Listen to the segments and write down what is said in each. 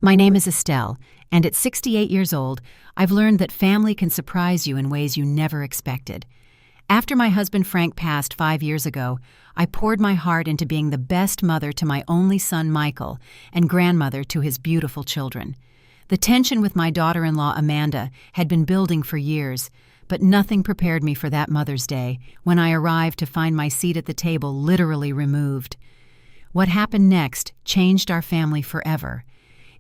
My name is Estelle, and at 68 years old, I've learned that family can surprise you in ways you never expected. After my husband Frank passed 5 years ago, I poured my heart into being the best mother to my only son Michael and grandmother to his beautiful children. The tension with my daughter-in-law Amanda had been building for years, but nothing prepared me for that Mother's Day when I arrived to find my seat at the table literally removed. What happened next changed our family forever.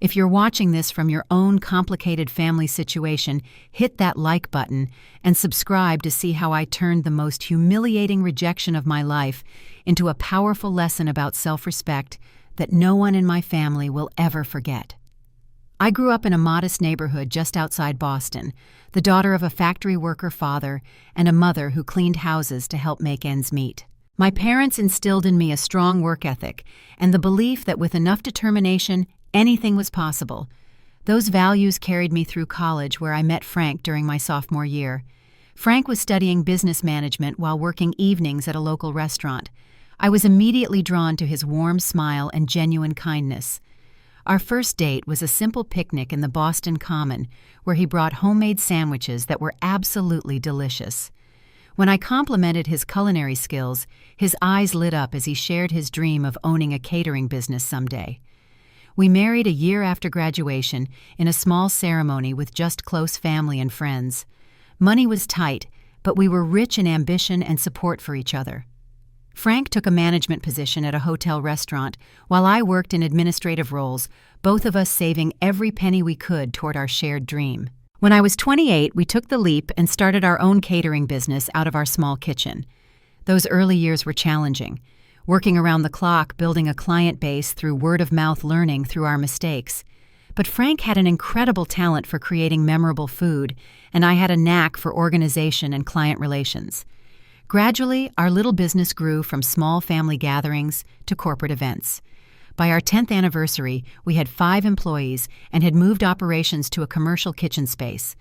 If you're watching this from your own complicated family situation, hit that like button and subscribe to see how I turned the most humiliating rejection of my life into a powerful lesson about self-respect that no one in my family will ever forget. I grew up in a modest neighborhood just outside Boston, the daughter of a factory worker father and a mother who cleaned houses to help make ends meet. My parents instilled in me a strong work ethic and the belief that with enough determination, anything was possible. Those values carried me through college, where I met Frank during my sophomore year. Frank was studying business management while working evenings at a local restaurant. I was immediately drawn to his warm smile and genuine kindness. Our first date was a simple picnic in the Boston Common, where he brought homemade sandwiches that were absolutely delicious. When I complimented his culinary skills, his eyes lit up as he shared his dream of owning a catering business someday. We married a year after graduation in a small ceremony with just close family and friends. Money was tight, but we were rich in ambition and support for each other. Frank took a management position at a hotel restaurant, while I worked in administrative roles, both of us saving every penny we could toward our shared dream. When I was 28, we took the leap and started our own catering business out of our small kitchen. Those early years were challenging, working around the clock, building a client base through word-of-mouth learning through our mistakes. But Frank had an incredible talent for creating memorable food, and I had a knack for organization and client relations. Gradually, our little business grew from small family gatherings to corporate events. By our 10th anniversary, we had 5 employees and had moved operations to a commercial kitchen space.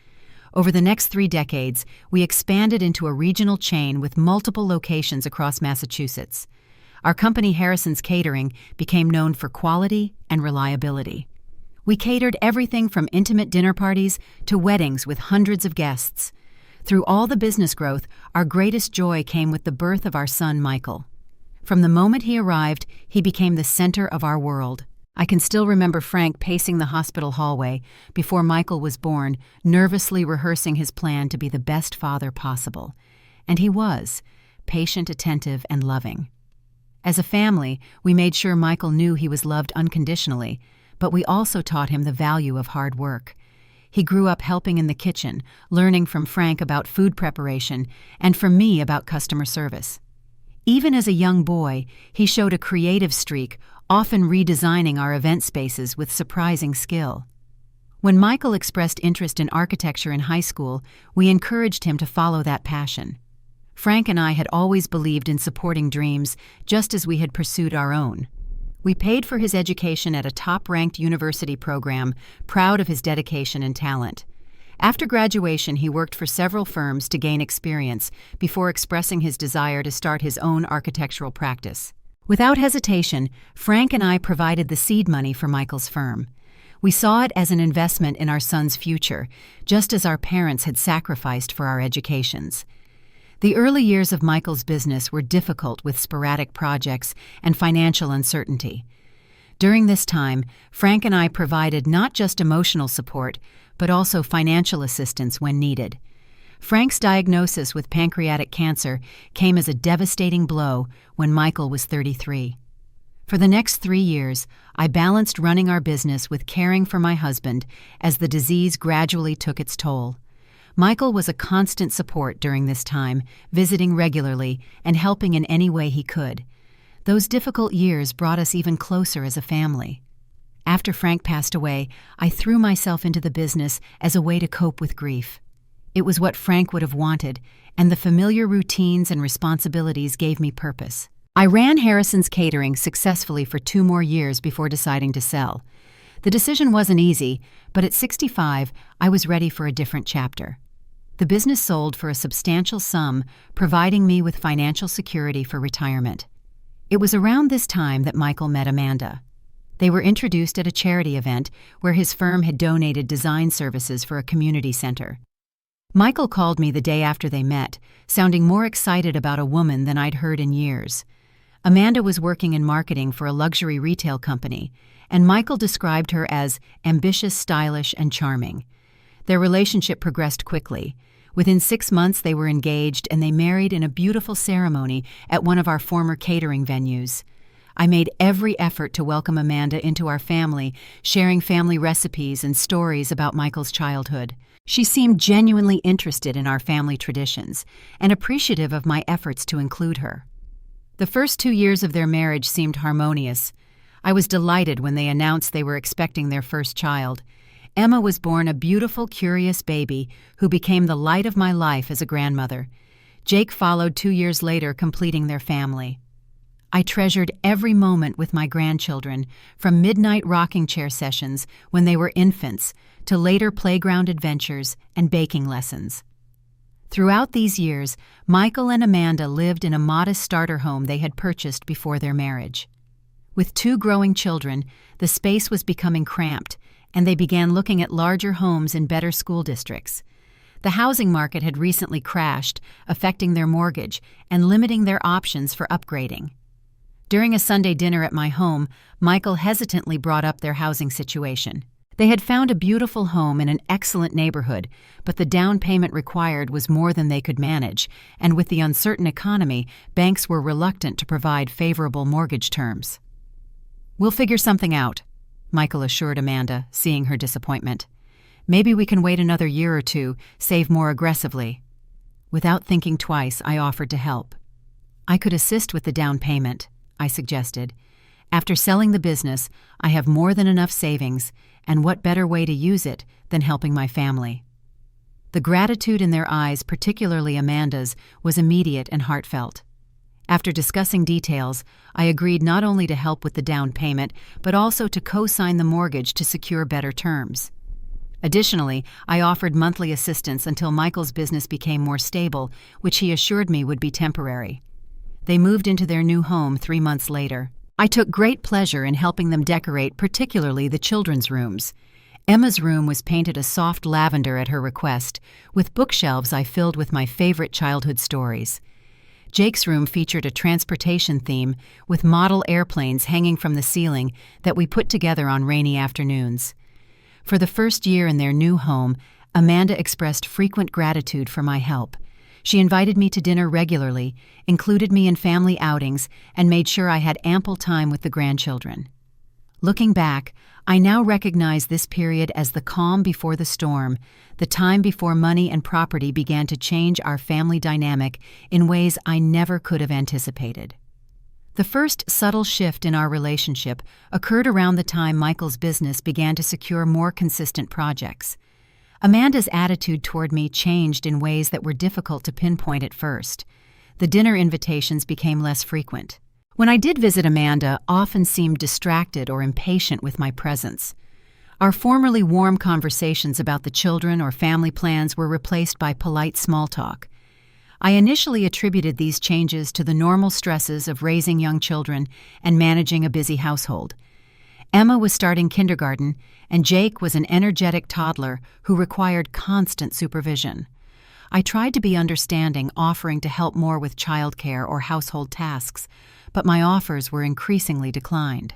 Over the next 3 decades, we expanded into a regional chain with multiple locations across Massachusetts. Our company, Harrison's Catering, became known for quality and reliability. We catered everything from intimate dinner parties to weddings with hundreds of guests. Through all the business growth, our greatest joy came with the birth of our son, Michael. From the moment he arrived, he became the center of our world. I can still remember Frank pacing the hospital hallway before Michael was born, nervously rehearsing his plan to be the best father possible. And he was, patient, attentive, and loving. As a family, we made sure Michael knew he was loved unconditionally, but we also taught him the value of hard work. He grew up helping in the kitchen, learning from Frank about food preparation and from me about customer service. Even as a young boy, he showed a creative streak, often redesigning our event spaces with surprising skill. When Michael expressed interest in architecture in high school, we encouraged him to follow that passion. Frank and I had always believed in supporting dreams, just as we had pursued our own. We paid for his education at a top-ranked university program, proud of his dedication and talent. After graduation, he worked for several firms to gain experience before expressing his desire to start his own architectural practice. Without hesitation, Frank and I provided the seed money for Michael's firm. We saw it as an investment in our son's future, just as our parents had sacrificed for our educations. The early years of Michael's business were difficult with sporadic projects and financial uncertainty. During this time, Frank and I provided not just emotional support, but also financial assistance when needed. Frank's diagnosis with pancreatic cancer came as a devastating blow when Michael was 33. For the next 3 years, I balanced running our business with caring for my husband as the disease gradually took its toll. Michael was a constant support during this time, visiting regularly and helping in any way he could. Those difficult years brought us even closer as a family. After Frank passed away, I threw myself into the business as a way to cope with grief. It was what Frank would have wanted, and the familiar routines and responsibilities gave me purpose. I ran Harrison's Catering successfully for 2 more years before deciding to sell. The decision wasn't easy, but at 65, I was ready for a different chapter. The business sold for a substantial sum, providing me with financial security for retirement. It was around this time that Michael met Amanda. They were introduced at a charity event where his firm had donated design services for a community center. Michael called me the day after they met, sounding more excited about a woman than I'd heard in years. Amanda was working in marketing for a luxury retail company, and Michael described her as ambitious, stylish, and charming. Their relationship progressed quickly. Within 6 months, they were engaged, and they married in a beautiful ceremony at one of our former catering venues. I made every effort to welcome Amanda into our family, sharing family recipes and stories about Michael's childhood. She seemed genuinely interested in our family traditions and appreciative of my efforts to include her. The first 2 years of their marriage seemed harmonious. I was delighted when they announced they were expecting their first child. Emma was born a beautiful, curious baby who became the light of my life as a grandmother. Jake followed 2 years later, completing their family. I treasured every moment with my grandchildren, from midnight rocking chair sessions when they were infants to later playground adventures and baking lessons. Throughout these years, Michael and Amanda lived in a modest starter home they had purchased before their marriage. With 2 growing children, the space was becoming cramped, and they began looking at larger homes in better school districts. The housing market had recently crashed, affecting their mortgage and limiting their options for upgrading. During a Sunday dinner at my home, Michael hesitantly brought up their housing situation. They had found a beautiful home in an excellent neighborhood, but the down payment required was more than they could manage, and with the uncertain economy, banks were reluctant to provide favorable mortgage terms. "We'll figure something out," Michael assured Amanda, seeing her disappointment. "Maybe we can wait another year or 2, save more aggressively." Without thinking twice, I offered to help. "I could assist with the down payment," I suggested. "After selling the business, I have more than enough savings, and what better way to use it than helping my family?" The gratitude in their eyes, particularly Amanda's, was immediate and heartfelt. After discussing details, I agreed not only to help with the down payment, but also to co-sign the mortgage to secure better terms. Additionally, I offered monthly assistance until Michael's business became more stable, which he assured me would be temporary. They moved into their new home 3 months later. I took great pleasure in helping them decorate, particularly the children's rooms. Emma's room was painted a soft lavender at her request, with bookshelves I filled with my favorite childhood stories. Jake's room featured a transportation theme, with model airplanes hanging from the ceiling that we put together on rainy afternoons. For the first year in their new home, Amanda expressed frequent gratitude for my help. She invited me to dinner regularly, included me in family outings, and made sure I had ample time with the grandchildren. Looking back, I now recognize this period as the calm before the storm, the time before money and property began to change our family dynamic in ways I never could have anticipated. The first subtle shift in our relationship occurred around the time Michael's business began to secure more consistent projects. Amanda's attitude toward me changed in ways that were difficult to pinpoint at first. The dinner invitations became less frequent. When I did visit, Amanda often seemed distracted or impatient with my presence. Our formerly warm conversations about the children or family plans were replaced by polite small talk. I initially attributed these changes to the normal stresses of raising young children and managing a busy household. Emma was starting kindergarten, and Jake was an energetic toddler who required constant supervision. I tried to be understanding, offering to help more with childcare or household tasks, but my offers were increasingly declined.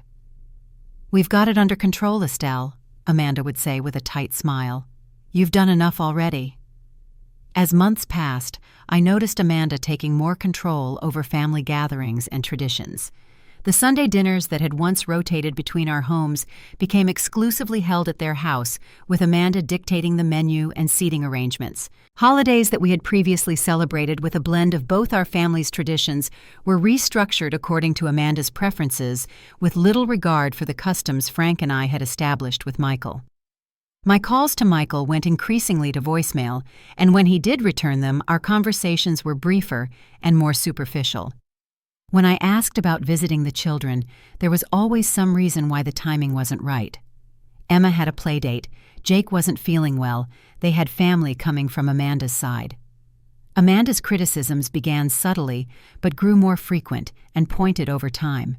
"We've got it under control, Estelle," Amanda would say with a tight smile. "You've done enough already." As months passed, I noticed Amanda taking more control over family gatherings and traditions. The Sunday dinners that had once rotated between our homes became exclusively held at their house, with Amanda dictating the menu and seating arrangements. Holidays that we had previously celebrated with a blend of both our family's traditions were restructured according to Amanda's preferences, with little regard for the customs Frank and I had established with Michael. My calls to Michael went increasingly to voicemail, and when he did return them, our conversations were briefer and more superficial. When I asked about visiting the children, there was always some reason why the timing wasn't right. Emma had a play date, Jake wasn't feeling well, they had family coming from Amanda's side. Amanda's criticisms began subtly, but grew more frequent and pointed over time.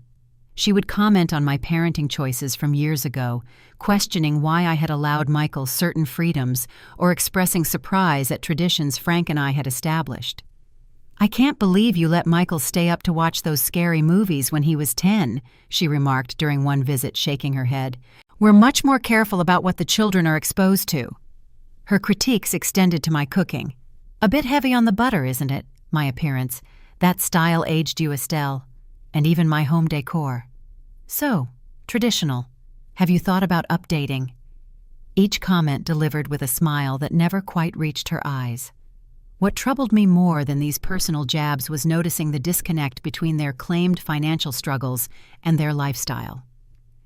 She would comment on my parenting choices from years ago, questioning why I had allowed Michael certain freedoms or expressing surprise at traditions Frank and I had established. "I can't believe you let Michael stay up to watch those scary movies when he was 10, she remarked during one visit, shaking her head. "We're much more careful about what the children are exposed to." Her critiques extended to my cooking. "A bit heavy on the butter, isn't it?" My appearance. "That style aged you, Estelle." And even my home decor. "So, traditional. Have you thought about updating?" Each comment delivered with a smile that never quite reached her eyes. What troubled me more than these personal jabs was noticing the disconnect between their claimed financial struggles and their lifestyle.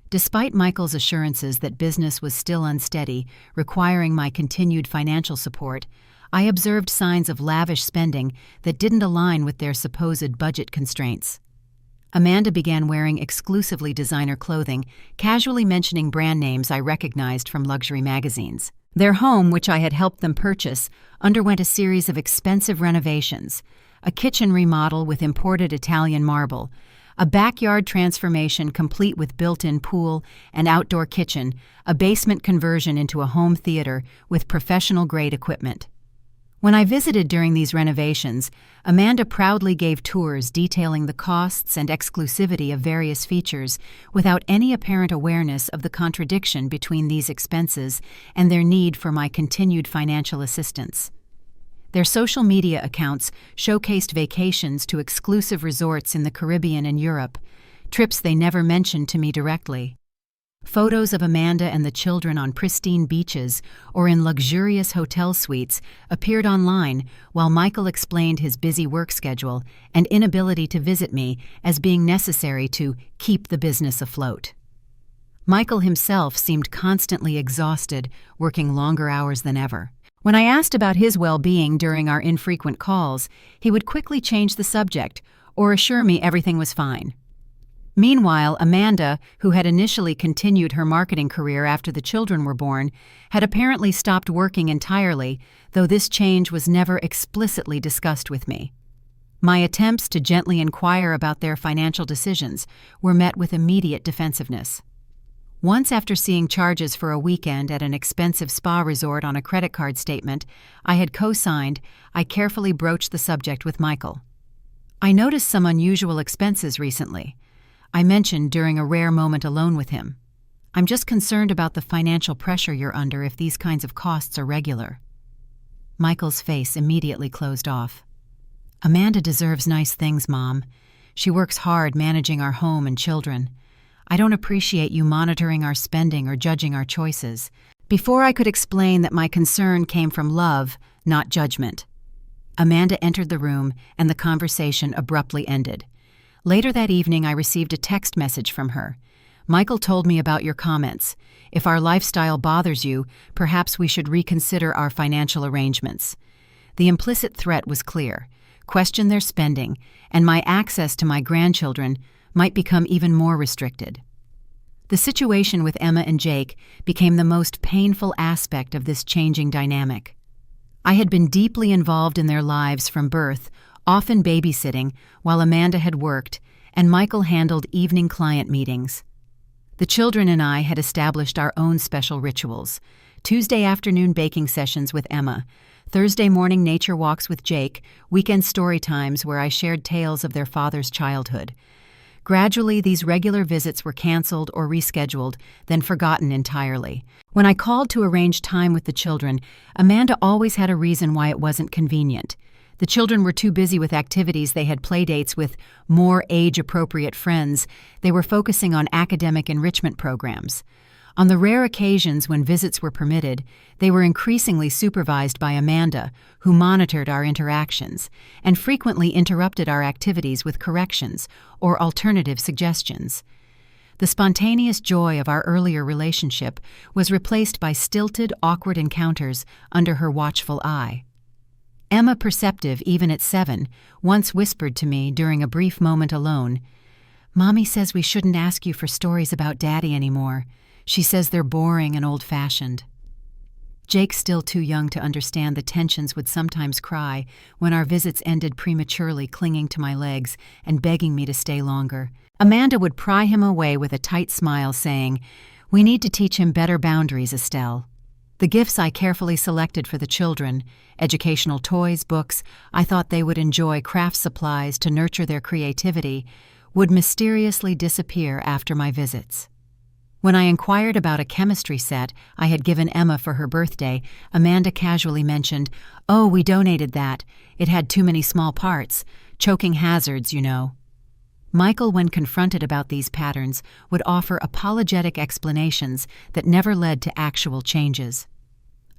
Despite Michael's assurances that business was still unsteady, requiring my continued financial support, I observed signs of lavish spending that didn't align with their supposed budget constraints. Amanda began wearing exclusively designer clothing, casually mentioning brand names I recognized from luxury magazines. Their home, which I had helped them purchase, underwent a series of expensive renovations: a kitchen remodel with imported Italian marble, a backyard transformation complete with built-in pool and outdoor kitchen, a basement conversion into a home theater with professional-grade equipment. When I visited during these renovations, Amanda proudly gave tours detailing the costs and exclusivity of various features without any apparent awareness of the contradiction between these expenses and their need for my continued financial assistance. Their social media accounts showcased vacations to exclusive resorts in the Caribbean and Europe, trips they never mentioned to me directly. Photos of Amanda and the children on pristine beaches or in luxurious hotel suites appeared online, while Michael explained his busy work schedule and inability to visit me as being necessary to keep the business afloat. Michael himself seemed constantly exhausted, working longer hours than ever. When I asked about his well-being during our infrequent calls, he would quickly change the subject or assure me everything was fine. Meanwhile, Amanda, who had initially continued her marketing career after the children were born, had apparently stopped working entirely, though this change was never explicitly discussed with me. My attempts to gently inquire about their financial decisions were met with immediate defensiveness. Once, after seeing charges for a weekend at an expensive spa resort on a credit card statement I had co-signed, I carefully broached the subject with Michael. "I noticed some unusual expenses recently," I mentioned during a rare moment alone with him. "I'm just concerned about the financial pressure you're under if these kinds of costs are regular." Michael's face immediately closed off. "Amanda deserves nice things, Mom. She works hard managing our home and children. I don't appreciate you monitoring our spending or judging our choices." Before I could explain that my concern came from love, not judgment, Amanda entered the room and the conversation abruptly ended. Later that evening, I received a text message from her. "Michael told me about your comments. If our lifestyle bothers you, perhaps we should reconsider our financial arrangements." The implicit threat was clear: question their spending, and my access to my grandchildren might become even more restricted. The situation with Emma and Jake became the most painful aspect of this changing dynamic. I had been deeply involved in their lives from birth, often babysitting while Amanda had worked, and Michael handled evening client meetings. The children and I had established our own special rituals: Tuesday afternoon baking sessions with Emma, Thursday morning nature walks with Jake, weekend story times where I shared tales of their father's childhood. Gradually, these regular visits were canceled or rescheduled, then forgotten entirely. When I called to arrange time with the children, Amanda always had a reason why it wasn't convenient. The children were too busy with activities. They had playdates with more age-appropriate friends. They were focusing on academic enrichment programs. On the rare occasions when visits were permitted, they were increasingly supervised by Amanda, who monitored our interactions and frequently interrupted our activities with corrections or alternative suggestions. The spontaneous joy of our earlier relationship was replaced by stilted, awkward encounters under her watchful eye. Emma, perceptive even at 7, once whispered to me during a brief moment alone, "Mommy says we shouldn't ask you for stories about Daddy anymore. She says they're boring and old-fashioned." Jake, still too young to understand the tensions, would sometimes cry when our visits ended prematurely, clinging to my legs and begging me to stay longer. Amanda would pry him away with a tight smile, saying, "We need to teach him better boundaries, Estelle." The gifts I carefully selected for the children, educational toys, books I thought they would enjoy, craft supplies to nurture their creativity, would mysteriously disappear after my visits. When I inquired about a chemistry set I had given Emma for her birthday, Amanda casually mentioned, "Oh, we donated that. It had too many small parts. Choking hazards, you know." Michael, when confronted about these patterns, would offer apologetic explanations that never led to actual changes.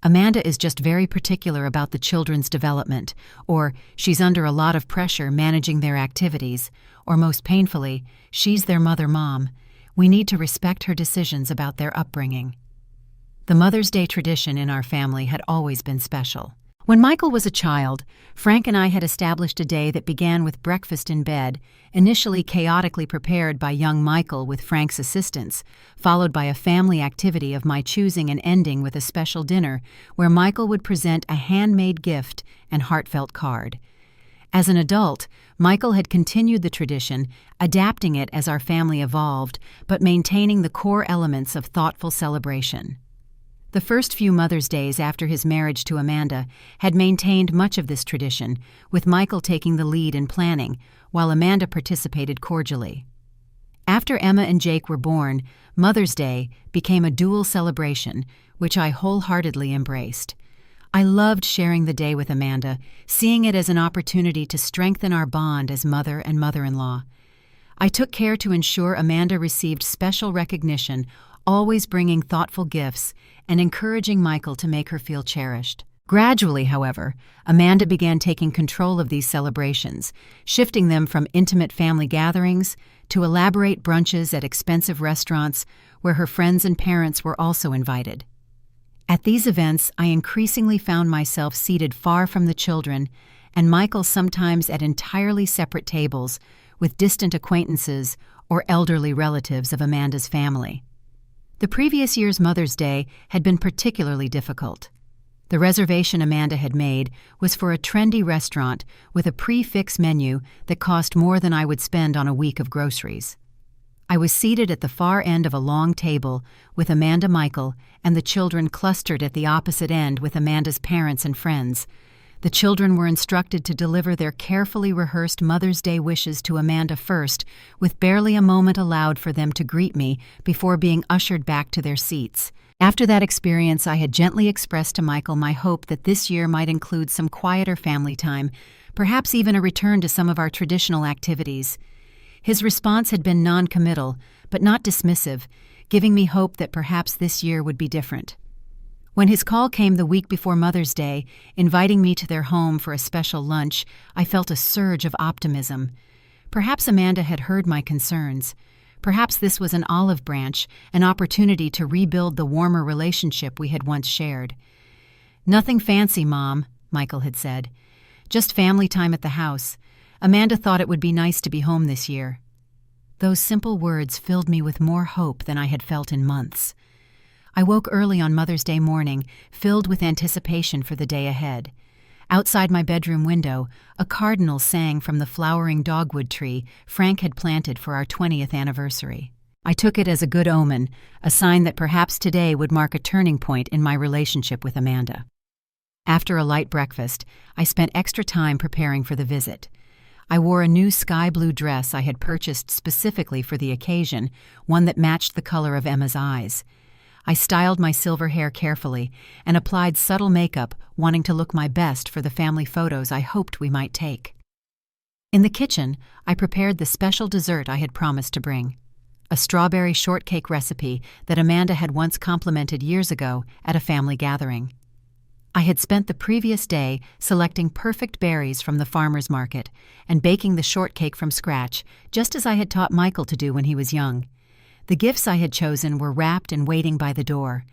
"Amanda is just very particular about the children's development," or "she's under a lot of pressure managing their activities," or most painfully, "she's their mom. We need to respect her decisions about their upbringing." The Mother's Day tradition in our family had always been special. When Michael was a child, Frank and I had established a day that began with breakfast in bed, initially chaotically prepared by young Michael with Frank's assistance, followed by a family activity of my choosing and ending with a special dinner where Michael would present a handmade gift and heartfelt card. As an adult, Michael had continued the tradition, adapting it as our family evolved, but maintaining the core elements of thoughtful celebration. The first few Mother's Days after his marriage to Amanda had maintained much of this tradition, with Michael taking the lead in planning, while Amanda participated cordially. After Emma and Jake were born, Mother's Day became a dual celebration, which I wholeheartedly embraced. I loved sharing the day with Amanda, seeing it as an opportunity to strengthen our bond as mother and mother-in-law. I took care to ensure Amanda received special recognition, always bringing thoughtful gifts and encouraging Michael to make her feel cherished. Gradually, however, Amanda began taking control of these celebrations, shifting them from intimate family gatherings to elaborate brunches at expensive restaurants where her friends and parents were also invited. At these events, I increasingly found myself seated far from the children, and Michael sometimes at entirely separate tables with distant acquaintances or elderly relatives of Amanda's family. The previous year's Mother's Day had been particularly difficult. The reservation Amanda had made was for a trendy restaurant with a prix-fixe menu that cost more than I would spend on a week of groceries. I was seated at the far end of a long table with Amanda, Michael, and the children clustered at the opposite end with Amanda's parents and friends. The children were instructed to deliver their carefully rehearsed Mother's Day wishes to Amanda first, with barely a moment allowed for them to greet me before being ushered back to their seats. After that experience, I had gently expressed to Michael my hope that this year might include some quieter family time, perhaps even a return to some of our traditional activities. His response had been non-committal, but not dismissive, giving me hope that perhaps this year would be different. When his call came the week before Mother's Day, inviting me to their home for a special lunch, I felt a surge of optimism. Perhaps Amanda had heard my concerns. Perhaps this was an olive branch, an opportunity to rebuild the warmer relationship we had once shared. "Nothing fancy, Mom," Michael had said. "Just family time at the house. Amanda thought it would be nice to be home this year." Those simple words filled me with more hope than I had felt in months. I woke early on Mother's Day morning, filled with anticipation for the day ahead. Outside my bedroom window, a cardinal sang from the flowering dogwood tree Frank had planted for our 20th anniversary. I took it as a good omen, a sign that perhaps today would mark a turning point in my relationship with Amanda. After a light breakfast, I spent extra time preparing for the visit. I wore a new sky blue dress I had purchased specifically for the occasion, one that matched the color of Emma's eyes. I styled my silver hair carefully and applied subtle makeup, wanting to look my best for the family photos I hoped we might take. In the kitchen, I prepared the special dessert I had promised to bring, a strawberry shortcake recipe that Amanda had once complimented years ago at a family gathering. I had spent the previous day selecting perfect berries from the farmer's market and baking the shortcake from scratch, just as I had taught Michael to do when he was young. The gifts I had chosen were wrapped and waiting by the door.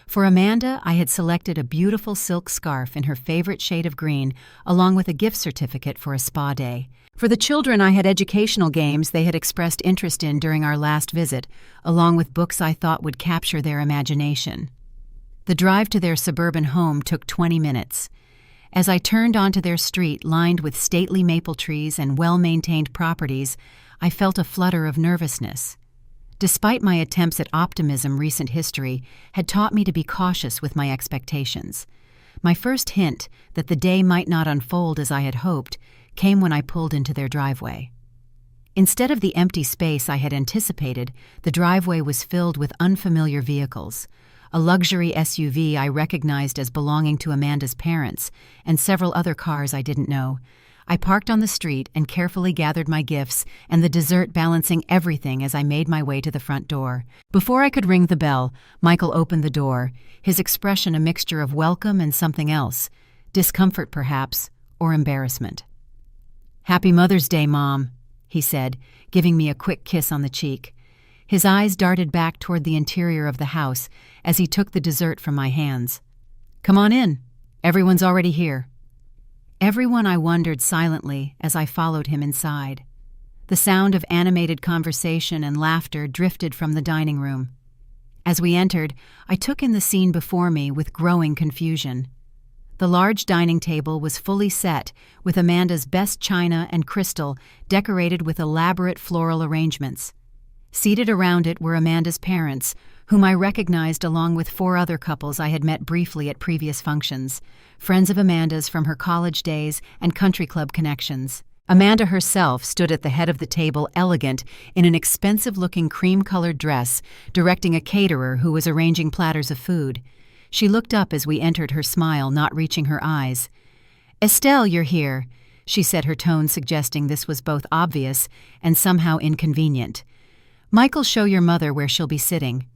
For Amanda, I had selected a beautiful silk scarf in her favorite shade of green, along with a gift certificate for a spa day. For the children, I had educational games they had expressed interest in during our last visit, along with books I thought would capture their imagination. The drive to their suburban home took 20 minutes. As I turned onto their street lined with stately maple trees and well-maintained properties, I felt a flutter of nervousness. Despite my attempts at optimism, recent history had taught me to be cautious with my expectations. My first hint that the day might not unfold as I had hoped came when I pulled into their driveway. Instead of the empty space I had anticipated, the driveway was filled with unfamiliar vehicles. A luxury SUV I recognized as belonging to Amanda's parents, and several other cars I didn't know. I parked on the street and carefully gathered my gifts and the dessert, balancing everything as I made my way to the front door. Before I could ring the bell, Michael opened the door, his expression a mixture of welcome and something else, discomfort perhaps, or embarrassment. "Happy Mother's Day, Mom," he said, giving me a quick kiss on the cheek. His eyes darted back toward the interior of the house as he took the dessert from my hands. "Come on in. Everyone's already here." Everyone, I wondered silently as I followed him inside. The sound of animated conversation and laughter drifted from the dining room. As we entered, I took in the scene before me with growing confusion. The large dining table was fully set, with Amanda's best china and crystal decorated with elaborate floral arrangements. Seated around it were Amanda's parents, whom I recognized along with 4 other couples I had met briefly at previous functions, friends of Amanda's from her college days and country club connections. Amanda herself stood at the head of the table, elegant in an expensive-looking cream-colored dress, directing a caterer who was arranging platters of food. She looked up as we entered, her smile not reaching her eyes. "Estelle, you're here," she said, her tone suggesting this was both obvious and somehow inconvenient. "Michael, show your mother where she'll be sitting."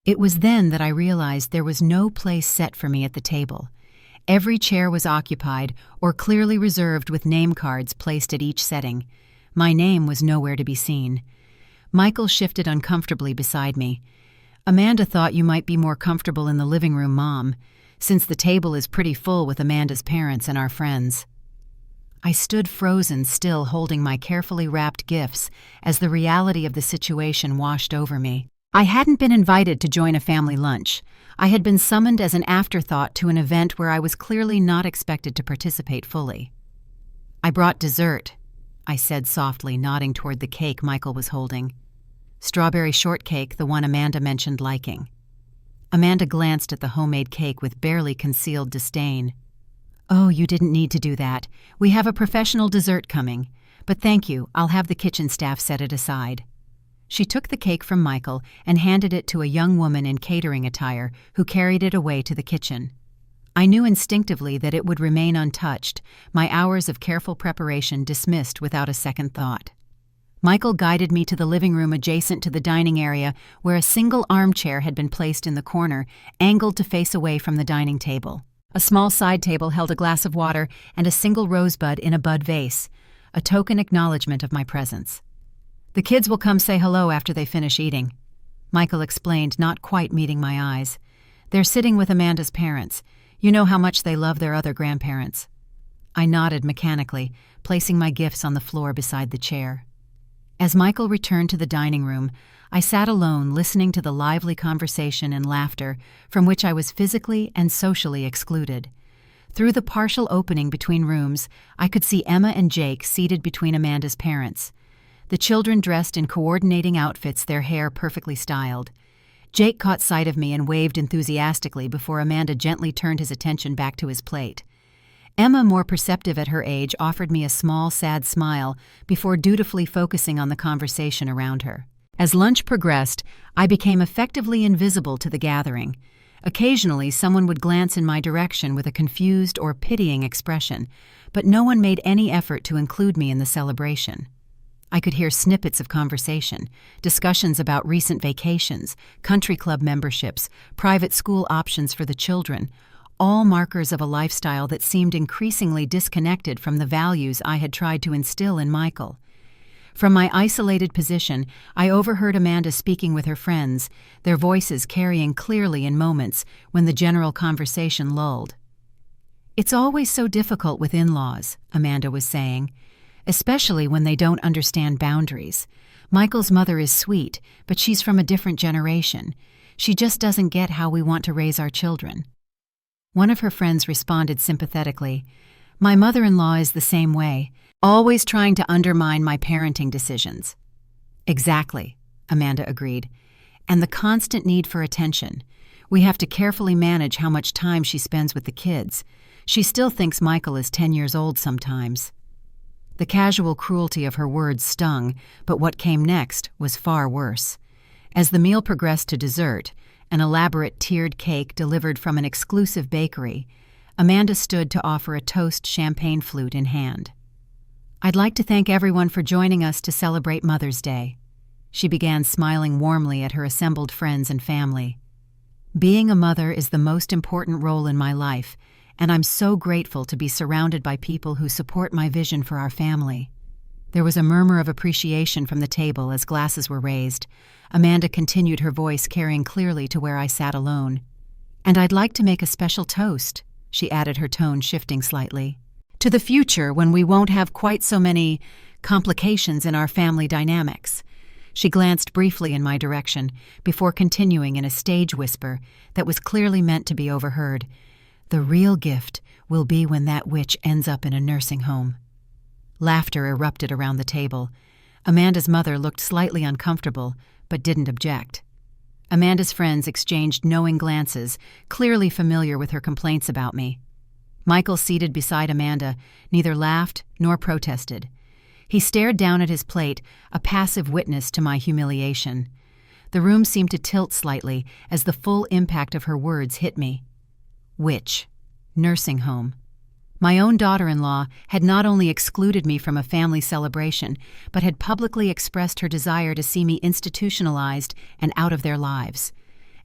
It was then that I realized there was no place set for me at the table. Every chair was occupied or clearly reserved with name cards placed at each setting. My name was nowhere to be seen. Michael shifted uncomfortably beside me. "Amanda thought you might be more comfortable in the living room, Mom, since the table is pretty full with Amanda's parents and our friends." I stood frozen still, holding my carefully wrapped gifts as the reality of the situation washed over me. I hadn't been invited to join a family lunch. I had been summoned as an afterthought to an event where I was clearly not expected to participate fully. "I brought dessert," I said softly, nodding toward the cake Michael was holding. "Strawberry shortcake, the one Amanda mentioned liking." Amanda glanced at the homemade cake with barely concealed disdain. "Oh, you didn't need to do that. We have a professional dessert coming. But thank you, I'll have the kitchen staff set it aside." She took the cake from Michael and handed it to a young woman in catering attire who carried it away to the kitchen. I knew instinctively that it would remain untouched, my hours of careful preparation dismissed without a second thought. Michael guided me to the living room adjacent to the dining area, where a single armchair had been placed in the corner, angled to face away from the dining table. A small side table held a glass of water and a single rosebud in a bud vase, a token acknowledgement of my presence. "The kids will come say hello after they finish eating," Michael explained, not quite meeting my eyes. "They're sitting with Amanda's parents. You know how much they love their other grandparents." I nodded mechanically, placing my gifts on the floor beside the chair. As Michael returned to the dining room, I sat alone listening to the lively conversation and laughter from which I was physically and socially excluded. Through the partial opening between rooms, I could see Emma and Jake seated between Amanda's parents. The children dressed in coordinating outfits, their hair perfectly styled. Jake caught sight of me and waved enthusiastically before Amanda gently turned his attention back to his plate. Emma, more perceptive at her age, offered me a small, sad smile before dutifully focusing on the conversation around her. As lunch progressed, I became effectively invisible to the gathering. Occasionally, someone would glance in my direction with a confused or pitying expression, but no one made any effort to include me in the celebration. I could hear snippets of conversation, discussions about recent vacations, country club memberships, private school options for the children, all markers of a lifestyle that seemed increasingly disconnected from the values I had tried to instill in Michael. From my isolated position, I overheard Amanda speaking with her friends, their voices carrying clearly in moments when the general conversation lulled. "It's always so difficult with in-laws," Amanda was saying, "especially when they don't understand boundaries. Michael's mother is sweet, but she's from a different generation. She just doesn't get how we want to raise our children." One of her friends responded sympathetically, "My mother-in-law is the same way, always trying to undermine my parenting decisions." "Exactly," Amanda agreed. "And the constant need for attention. We have to carefully manage how much time she spends with the kids. She still thinks Michael is 10 years old sometimes." The casual cruelty of her words stung, but what came next was far worse. As the meal progressed to dessert, an elaborate tiered cake delivered from an exclusive bakery, Amanda stood to offer a toast, champagne flute in hand. "I'd like to thank everyone for joining us to celebrate Mother's Day." She began smiling warmly at her assembled friends and family. "Being a mother is the most important role in my life, and I'm so grateful to be surrounded by people who support my vision for our family." There was a murmur of appreciation from the table as glasses were raised. Amanda continued, her voice carrying clearly to where I sat alone. "And I'd like to make a special toast," she added, her tone shifting slightly, "to the future when we won't have quite so many complications in our family dynamics." She glanced briefly in my direction before continuing in a stage whisper that was clearly meant to be overheard. "The real gift will be when that witch ends up in a nursing home." Laughter erupted around the table. Amanda's mother looked slightly uncomfortable, but didn't object. Amanda's friends exchanged knowing glances, clearly familiar with her complaints about me. Michael, seated beside Amanda, neither laughed nor protested. He stared down at his plate, a passive witness to my humiliation. The room seemed to tilt slightly as the full impact of her words hit me. Witch. Nursing home. My own daughter-in-law had not only excluded me from a family celebration, but had publicly expressed her desire to see me institutionalized and out of their lives.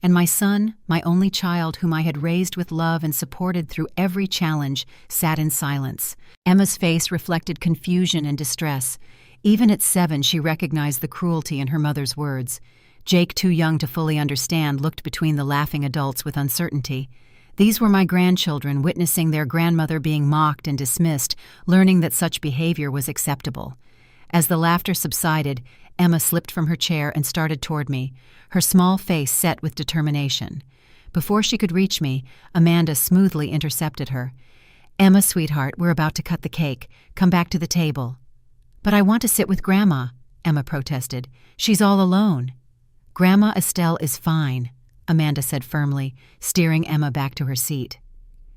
And my son, my only child whom I had raised with love and supported through every challenge, sat in silence. Emma's face reflected confusion and distress. Even at 7, she recognized the cruelty in her mother's words. Jake, too young to fully understand, looked between the laughing adults with uncertainty. These were my grandchildren witnessing their grandmother being mocked and dismissed, learning that such behavior was acceptable. As the laughter subsided, Emma slipped from her chair and started toward me, her small face set with determination. Before she could reach me, Amanda smoothly intercepted her. "Emma, sweetheart, we're about to cut the cake. Come back to the table." "But I want to sit with Grandma," Emma protested. "She's all alone." "Grandma Estelle is fine," Amanda said firmly, steering Emma back to her seat.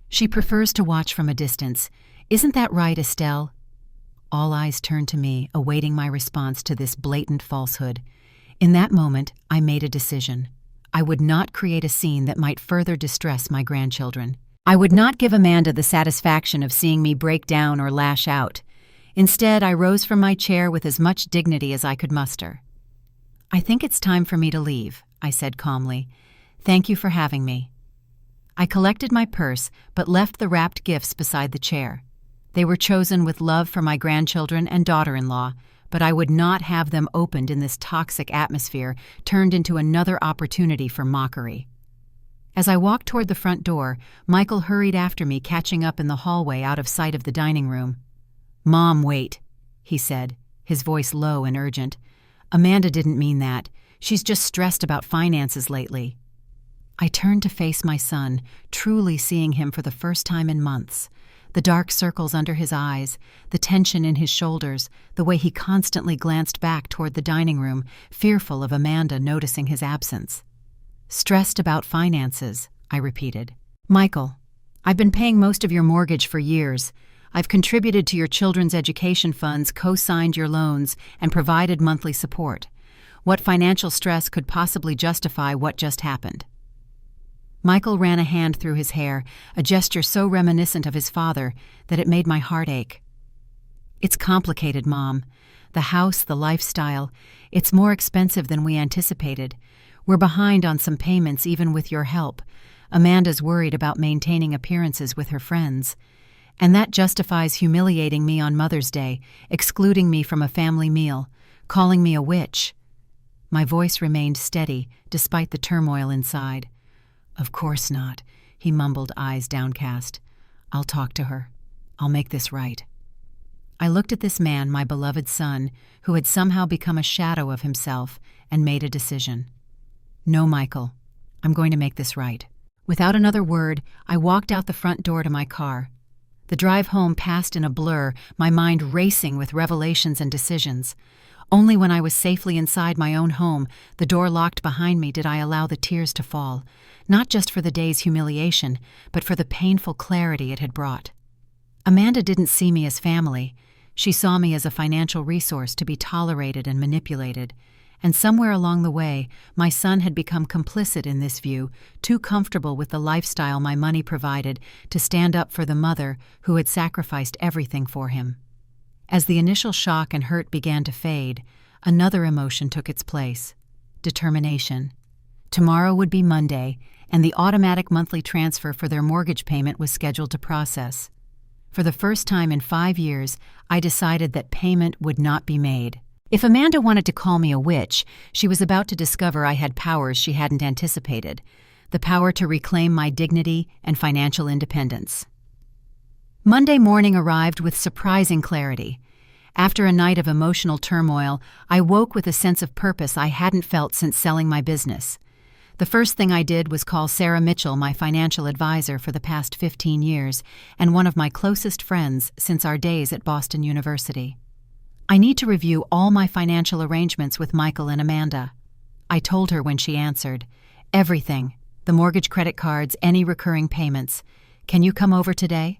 "She prefers to watch from a distance. Isn't that right, Estelle?" All eyes turned to me, awaiting my response to this blatant falsehood. In that moment, I made a decision. I would not create a scene that might further distress my grandchildren. I would not give Amanda the satisfaction of seeing me break down or lash out. Instead, I rose from my chair with as much dignity as I could muster. "I think it's time for me to leave," I said calmly. "Thank you for having me." I collected my purse, but left the wrapped gifts beside the chair. They were chosen with love for my grandchildren and daughter-in-law, but I would not have them opened in this toxic atmosphere, turned into another opportunity for mockery. As I walked toward the front door, Michael hurried after me, catching up in the hallway out of sight of the dining room. "Mom, wait," he said, his voice low and urgent. "Amanda didn't mean that. She's just stressed about finances lately." I turned to face my son, truly seeing him for the first time in months. The dark circles under his eyes, the tension in his shoulders, the way he constantly glanced back toward the dining room, fearful of Amanda noticing his absence. "Stressed about finances," I repeated. "Michael, I've been paying most of your mortgage for years. I've contributed to your children's education funds, co-signed your loans, and provided monthly support. What financial stress could possibly justify what just happened?" Michael ran a hand through his hair, a gesture so reminiscent of his father that it made my heart ache. "It's complicated, Mom. The house, the lifestyle, it's more expensive than we anticipated. We're behind on some payments even with your help. Amanda's worried about maintaining appearances with her friends. And that justifies humiliating me on Mother's Day, excluding me from a family meal, calling me a witch." My voice remained steady, despite the turmoil inside. "Of course not," he mumbled, eyes downcast. "I'll talk to her. I'll make this right." I looked at this man, my beloved son, who had somehow become a shadow of himself, and made a decision. "No, Michael. I'm going to make this right." Without another word, I walked out the front door to my car. The drive home passed in a blur, my mind racing with revelations and decisions. Only when I was safely inside my own home, the door locked behind me, did I allow the tears to fall, not just for the day's humiliation, but for the painful clarity it had brought. Amanda didn't see me as family. She saw me as a financial resource to be tolerated and manipulated. And somewhere along the way, my son had become complicit in this view, too comfortable with the lifestyle my money provided to stand up for the mother who had sacrificed everything for him. As the initial shock and hurt began to fade, another emotion took its place: determination. Tomorrow would be Monday, and the automatic monthly transfer for their mortgage payment was scheduled to process. For the first time in 5 years, I decided that payment would not be made. If Amanda wanted to call me a witch, she was about to discover I had powers she hadn't anticipated, the power to reclaim my dignity and financial independence. Monday morning arrived with surprising clarity. After a night of emotional turmoil, I woke with a sense of purpose I hadn't felt since selling my business. The first thing I did was call Sarah Mitchell, my financial advisor for the past 15 years, and one of my closest friends since our days at Boston University. "I need to review all my financial arrangements with Michael and Amanda," I told her when she answered. "Everything, the mortgage, credit cards, any recurring payments. Can you come over today?"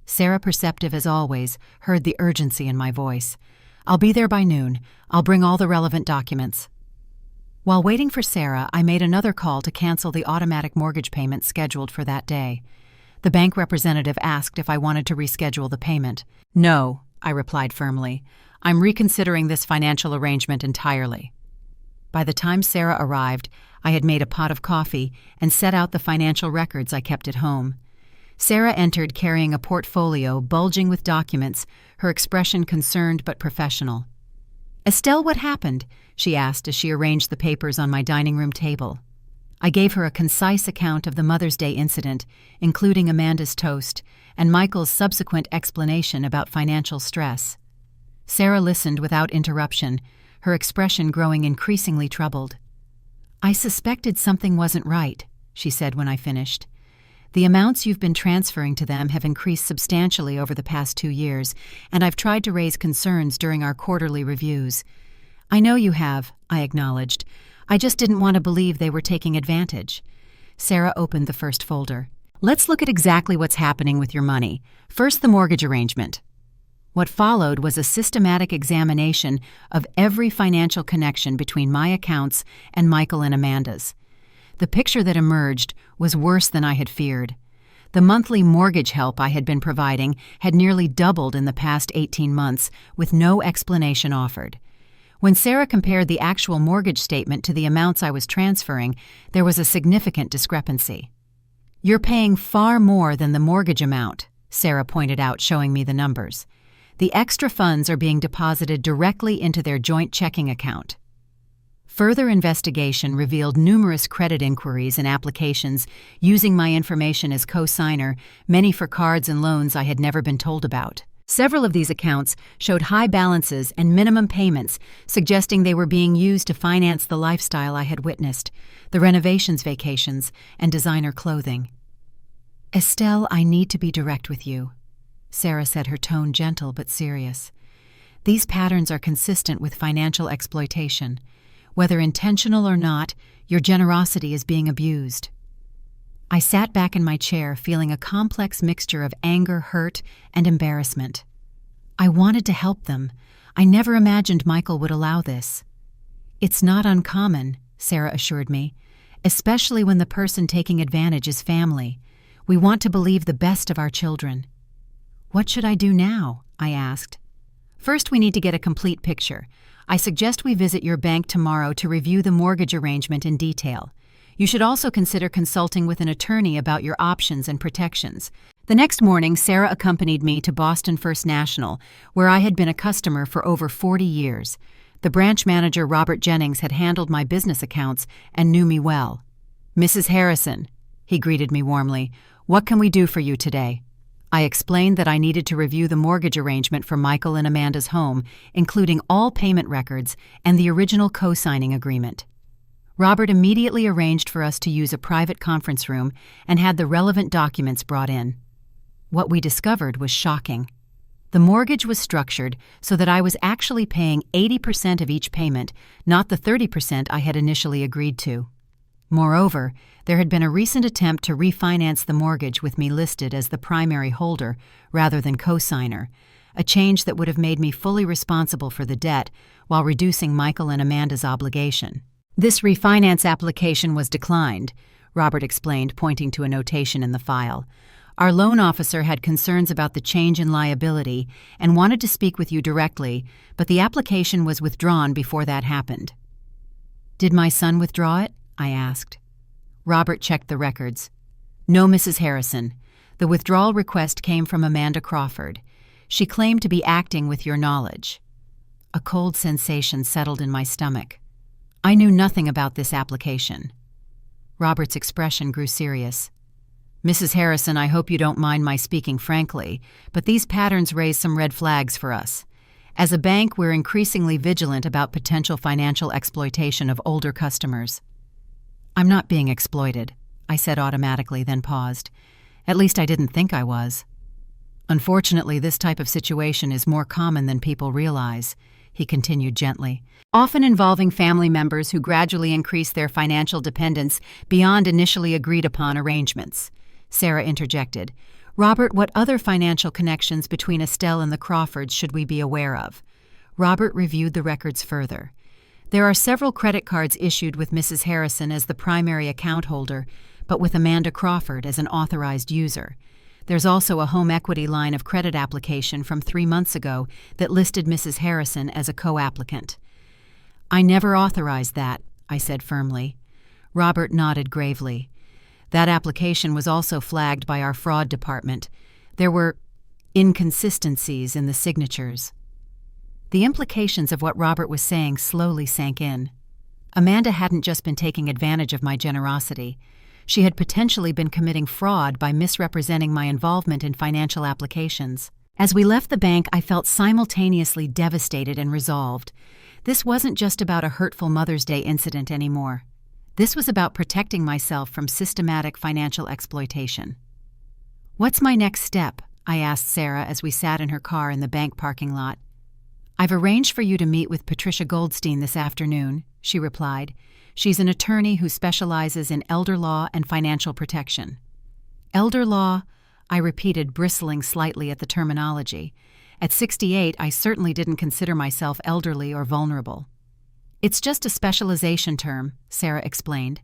Sarah, perceptive as always, heard the urgency in my voice. "I'll be there by noon. I'll bring all the relevant documents." While waiting for Sarah, I made another call to cancel the automatic mortgage payment scheduled for that day. The bank representative asked if I wanted to reschedule the payment. "No," I replied firmly. "I'm reconsidering this financial arrangement entirely." By the time Sarah arrived, I had made a pot of coffee and set out the financial records I kept at home. Sarah entered carrying a portfolio bulging with documents, her expression concerned but professional. "Estelle, what happened?" she asked as she arranged the papers on my dining room table. I gave her a concise account of the Mother's Day incident, including Amanda's toast, and Michael's subsequent explanation about financial stress. Sarah listened without interruption, her expression growing increasingly troubled. "I suspected something wasn't right," she said when I finished. "The amounts you've been transferring to them have increased substantially over the past 2 years, and I've tried to raise concerns during our quarterly reviews." "I know you have," I acknowledged. "I just didn't want to believe they were taking advantage." Sarah opened the first folder. "Let's look at exactly what's happening with your money. First, the mortgage arrangement." What followed was a systematic examination of every financial connection between my accounts and Michael and Amanda's. The picture that emerged was worse than I had feared. The monthly mortgage help I had been providing had nearly doubled in the past 18 months, with no explanation offered. When Sarah compared the actual mortgage statement to the amounts I was transferring, there was a significant discrepancy. "You're paying far more than the mortgage amount," Sarah pointed out, showing me the numbers. "The extra funds are being deposited directly into their joint checking account." Further investigation revealed numerous credit inquiries and applications using my information as co-signer, many for cards and loans I had never been told about. Several of these accounts showed high balances and minimum payments, suggesting they were being used to finance the lifestyle I had witnessed, the renovations, vacations, and designer clothing. "Estelle, I need to be direct with you," Sarah said, her tone gentle but serious. "These patterns are consistent with financial exploitation. Whether intentional or not, your generosity is being abused." I sat back in my chair, feeling a complex mixture of anger, hurt, and embarrassment. I wanted to help them. I never imagined Michael would allow this. "It's not uncommon," Sarah assured me, "especially when the person taking advantage is family. We want to believe the best of our children." "What should I do now?" I asked. "First, we need to get a complete picture. I suggest we visit your bank tomorrow to review the mortgage arrangement in detail. You should also consider consulting with an attorney about your options and protections." The next morning, Sarah accompanied me to Boston First National, where I had been a customer for over 40 years. The branch manager, Robert Jennings, had handled my business accounts and knew me well. "Mrs. Harrison," he greeted me warmly, "what can we do for you today?" I explained that I needed to review the mortgage arrangement for Michael and Amanda's home, including all payment records and the original co-signing agreement. Robert immediately arranged for us to use a private conference room and had the relevant documents brought in. What we discovered was shocking. The mortgage was structured so that I was actually paying 80% of each payment, not the 30% I had initially agreed to. Moreover, there had been a recent attempt to refinance the mortgage with me listed as the primary holder rather than co-signer, a change that would have made me fully responsible for the debt while reducing Michael and Amanda's obligation. This refinance application was declined, Robert explained, pointing to a notation in the file. Our loan officer had concerns about the change in liability and wanted to speak with you directly, but the application was withdrawn before that happened. Did my son withdraw it? I asked. Robert checked the records. No, Mrs. Harrison. The withdrawal request came from Amanda Crawford. She claimed to be acting with your knowledge. A cold sensation settled in my stomach. I knew nothing about this application. Robert's expression grew serious. Mrs. Harrison, I hope you don't mind my speaking frankly, but these patterns raise some red flags for us. As a bank, we're increasingly vigilant about potential financial exploitation of older customers. I'm not being exploited, I said automatically, then paused. At least I didn't think I was. Unfortunately, this type of situation is more common than people realize, he continued gently, often involving family members who gradually increase their financial dependence beyond initially agreed-upon arrangements. Sarah interjected. Robert, what other financial connections between Estelle and the Crawfords should we be aware of? Robert reviewed the records further. There are several credit cards issued with Mrs. Harrison as the primary account holder, but with Amanda Crawford as an authorized user. There's also a home equity line of credit application from 3 months ago that listed Mrs. Harrison as a co-applicant. I never authorized that, I said firmly. Robert nodded gravely. That application was also flagged by our fraud department. There were inconsistencies in the signatures. The implications of what Robert was saying slowly sank in. Amanda hadn't just been taking advantage of my generosity. She had potentially been committing fraud by misrepresenting my involvement in financial applications. As we left the bank, I felt simultaneously devastated and resolved. This wasn't just about a hurtful Mother's Day incident anymore. This was about protecting myself from systematic financial exploitation. What's my next step? I asked Sarah as we sat in her car in the bank parking lot. I've arranged for you to meet with Patricia Goldstein this afternoon, she replied. She's an attorney who specializes in elder law and financial protection. Elder law? I repeated, bristling slightly at the terminology. At 68, I certainly didn't consider myself elderly or vulnerable. It's just a specialization term, Sarah explained.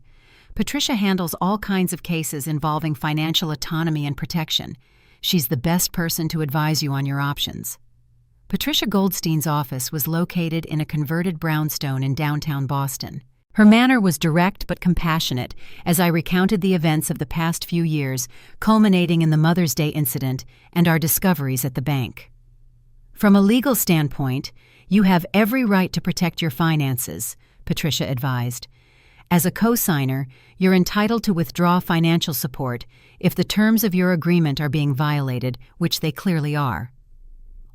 Patricia handles all kinds of cases involving financial autonomy and protection. She's the best person to advise you on your options. Patricia Goldstein's office was located in a converted brownstone in downtown Boston. Her manner was direct but compassionate as I recounted the events of the past few years, culminating in the Mother's Day incident and our discoveries at the bank. From a legal standpoint, you have every right to protect your finances, Patricia advised. As a co-signer, you're entitled to withdraw financial support if the terms of your agreement are being violated, which they clearly are.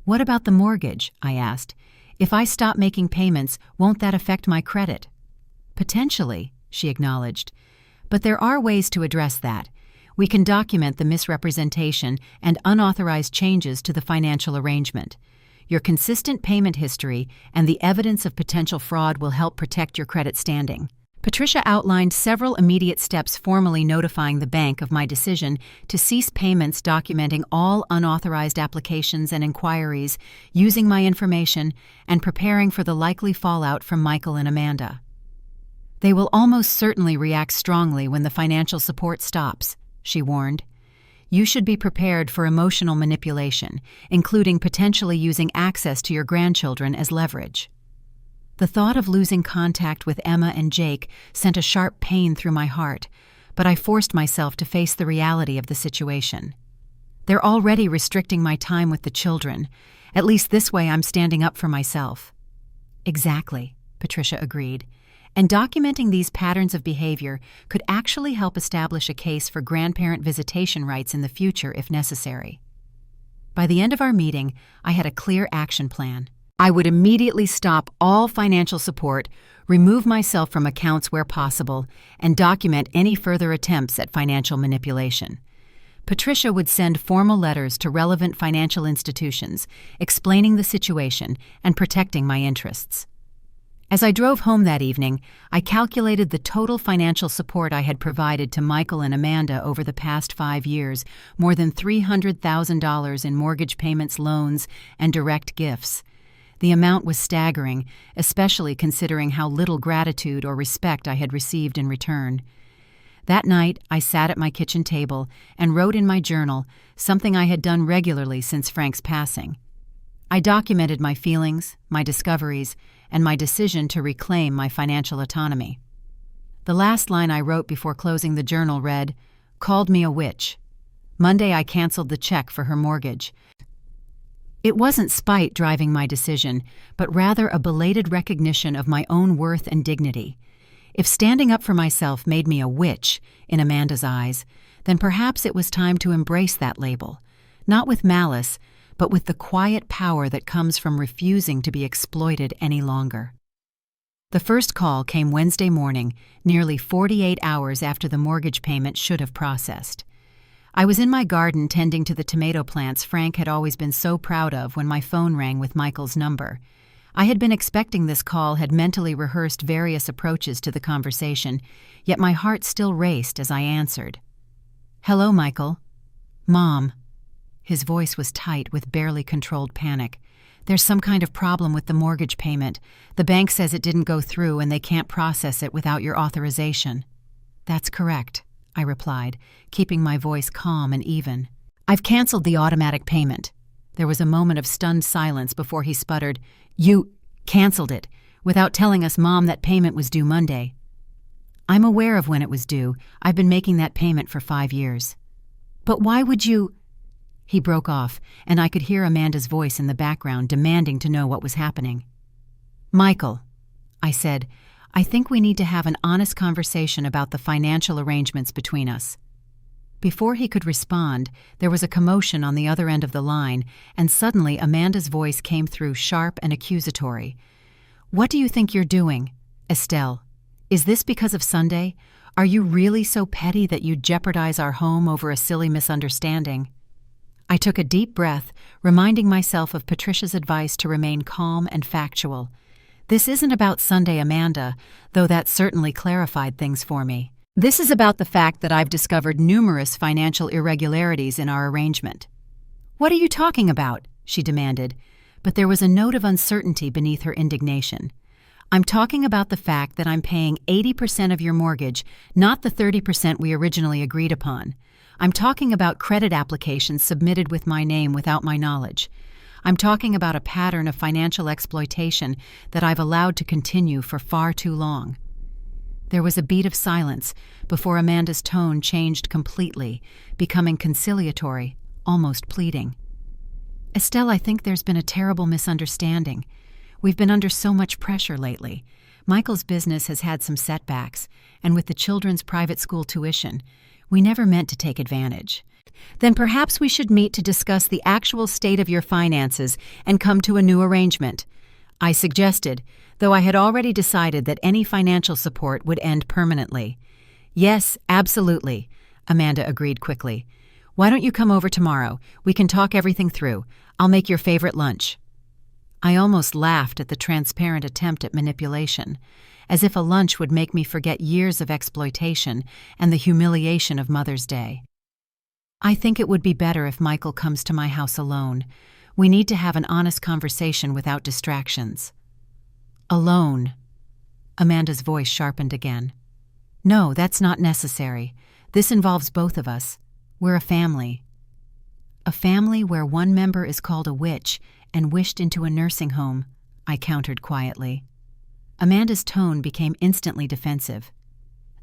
What about the mortgage? I asked. If I stop making payments, won't that affect my credit? Potentially, she acknowledged. But there are ways to address that. We can document the misrepresentation and unauthorized changes to the financial arrangement. Your consistent payment history and the evidence of potential fraud will help protect your credit standing. Patricia outlined several immediate steps formally notifying the bank of my decision to cease payments, documenting all unauthorized applications and inquiries, using my information, and preparing for the likely fallout from Michael and Amanda. They will almost certainly react strongly when the financial support stops, she warned. You should be prepared for emotional manipulation, including potentially using access to your grandchildren as leverage. The thought of losing contact with Emma and Jake sent a sharp pain through my heart, but I forced myself to face the reality of the situation. They're already restricting my time with the children. At least this way I'm standing up for myself. Exactly, Patricia agreed. And documenting these patterns of behavior could actually help establish a case for grandparent visitation rights in the future if necessary. By the end of our meeting, I had a clear action plan. I would immediately stop all financial support, remove myself from accounts where possible, and document any further attempts at financial manipulation. Patricia would send formal letters to relevant financial institutions, explaining the situation and protecting my interests. As I drove home that evening, I calculated the total financial support I had provided to Michael and Amanda over the past 5 years, more than $300,000 in mortgage payments, loans, and direct gifts. The amount was staggering, especially considering how little gratitude or respect I had received in return. That night, I sat at my kitchen table and wrote in my journal, something I had done regularly since Frank's passing. I documented my feelings, my discoveries, and my decision to reclaim my financial autonomy. The last line I wrote before closing the journal read, "Called me a witch. Monday I canceled the check for her mortgage." It wasn't spite driving my decision, but rather a belated recognition of my own worth and dignity. If standing up for myself made me a witch in Amanda's eyes, then perhaps it was time to embrace that label, not with malice, but with the quiet power that comes from refusing to be exploited any longer. The first call came Wednesday morning, nearly 48 hours after the mortgage payment should have processed. I was in my garden tending to the tomato plants Frank had always been so proud of when my phone rang with Michael's number. I had been expecting this call, had mentally rehearsed various approaches to the conversation, yet my heart still raced as I answered. "Hello, Michael." "Mom." His voice was tight with barely controlled panic. "There's some kind of problem with the mortgage payment. The bank says it didn't go through and they can't process it without your authorization." "That's correct," I replied, keeping my voice calm and even. "I've canceled the automatic payment." There was a moment of stunned silence before he sputtered, "You canceled it, without telling us, Mom, that payment was due Monday." "I'm aware of when it was due. I've been making that payment for 5 years." "But why would you—" He broke off, and I could hear Amanda's voice in the background demanding to know what was happening. "Michael," I said, "I think we need to have an honest conversation about the financial arrangements between us." Before he could respond, there was a commotion on the other end of the line, and suddenly Amanda's voice came through sharp and accusatory. "What do you think you're doing, Estelle? Is this because of Sunday? Are you really so petty that you'd jeopardize our home over a silly misunderstanding?" I took a deep breath, reminding myself of Patricia's advice to remain calm and factual. This isn't about Sunday, Amanda, though that certainly clarified things for me. This is about the fact that I've discovered numerous financial irregularities in our arrangement. "What are you talking about?" she demanded, but there was a note of uncertainty beneath her indignation. "I'm talking about the fact that I'm paying 80% of your mortgage, not the 30% we originally agreed upon. I'm talking about credit applications submitted with my name without my knowledge. I'm talking about a pattern of financial exploitation that I've allowed to continue for far too long." There was a beat of silence before Amanda's tone changed completely, becoming conciliatory, almost pleading. "Estelle, I think there's been a terrible misunderstanding. We've been under so much pressure lately. Michael's business has had some setbacks, and with the children's private school tuition, we never meant to take advantage. Then perhaps we should meet to discuss the actual state of your finances and come to a new arrangement," I suggested, though I had already decided that any financial support would end permanently. "Yes, absolutely," Amanda agreed quickly. "Why don't you come over tomorrow? We can talk everything through. I'll make your favorite lunch." I almost laughed at the transparent attempt at manipulation, as if a lunch would make me forget years of exploitation and the humiliation of Mother's Day. "I think it would be better if Michael comes to my house alone. We need to have an honest conversation without distractions." "Alone?" Amanda's voice sharpened again. "No, that's not necessary. This involves both of us. We're a family." "A family where one member is called a witch and wished into a nursing home," I countered quietly. Amanda's tone became instantly defensive.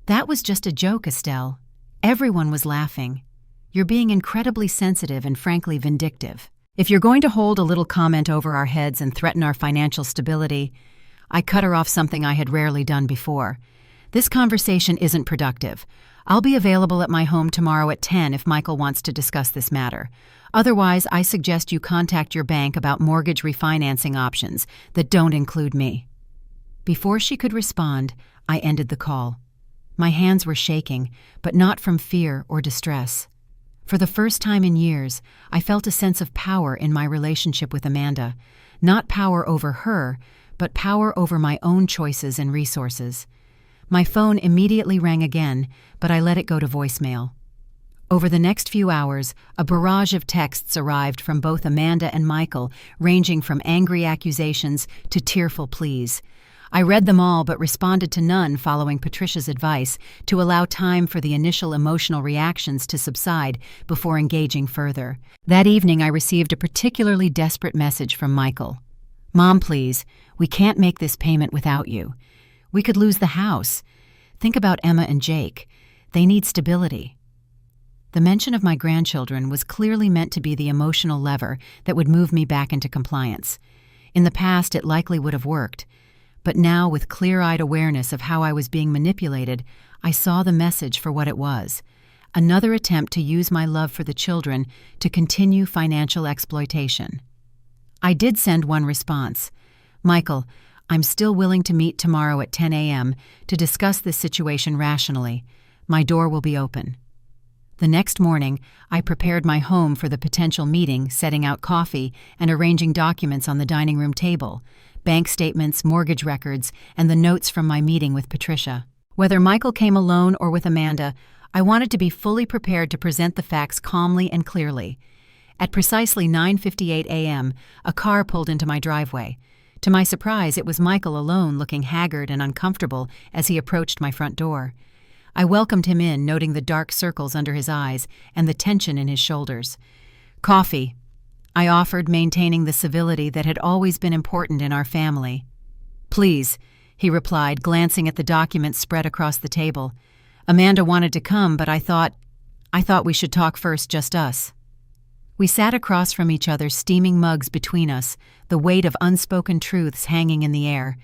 "That was just a joke, Estelle. Everyone was laughing. You're being incredibly sensitive and frankly vindictive. If you're going to hold a little comment over our heads and threaten our financial stability—" I cut her off, something I had rarely done before. "This conversation isn't productive. I'll be available at my home tomorrow at 10 if Michael wants to discuss this matter. Otherwise, I suggest you contact your bank about mortgage refinancing options that don't include me." Before she could respond, I ended the call. My hands were shaking, but not from fear or distress. For the first time in years, I felt a sense of power in my relationship with Amanda. Not power over her, but power over my own choices and resources. My phone immediately rang again, but I let it go to voicemail. Over the next few hours, a barrage of texts arrived from both Amanda and Michael, ranging from angry accusations to tearful pleas. I read them all but responded to none, following Patricia's advice to allow time for the initial emotional reactions to subside before engaging further. That evening, I received a particularly desperate message from Michael. "Mom, please, we can't make this payment without you. We could lose the house. Think about Emma and Jake. They need stability." The mention of my grandchildren was clearly meant to be the emotional lever that would move me back into compliance. In the past, it likely would have worked. But now, with clear-eyed awareness of how I was being manipulated, I saw the message for what it was: another attempt to use my love for the children to continue financial exploitation. I did send one response. "Michael, I'm still willing to meet tomorrow at 10 a.m. to discuss this situation rationally. My door will be open." The next morning, I prepared my home for the potential meeting, setting out coffee and arranging documents on the dining room table: bank statements, mortgage records, and the notes from my meeting with Patricia. Whether Michael came alone or with Amanda, I wanted to be fully prepared to present the facts calmly and clearly. At precisely 9:58 a.m., a car pulled into my driveway. To my surprise, it was Michael alone, looking haggard and uncomfortable as he approached my front door. I welcomed him in, noting the dark circles under his eyes and the tension in his shoulders. "Coffee," I offered, maintaining the civility that had always been important in our family. "Please," he replied, glancing at the documents spread across the table. "Amanda wanted to come, but I thought we should talk first, just us." We sat across from each other, steaming mugs between us, the weight of unspoken truths hanging in the air.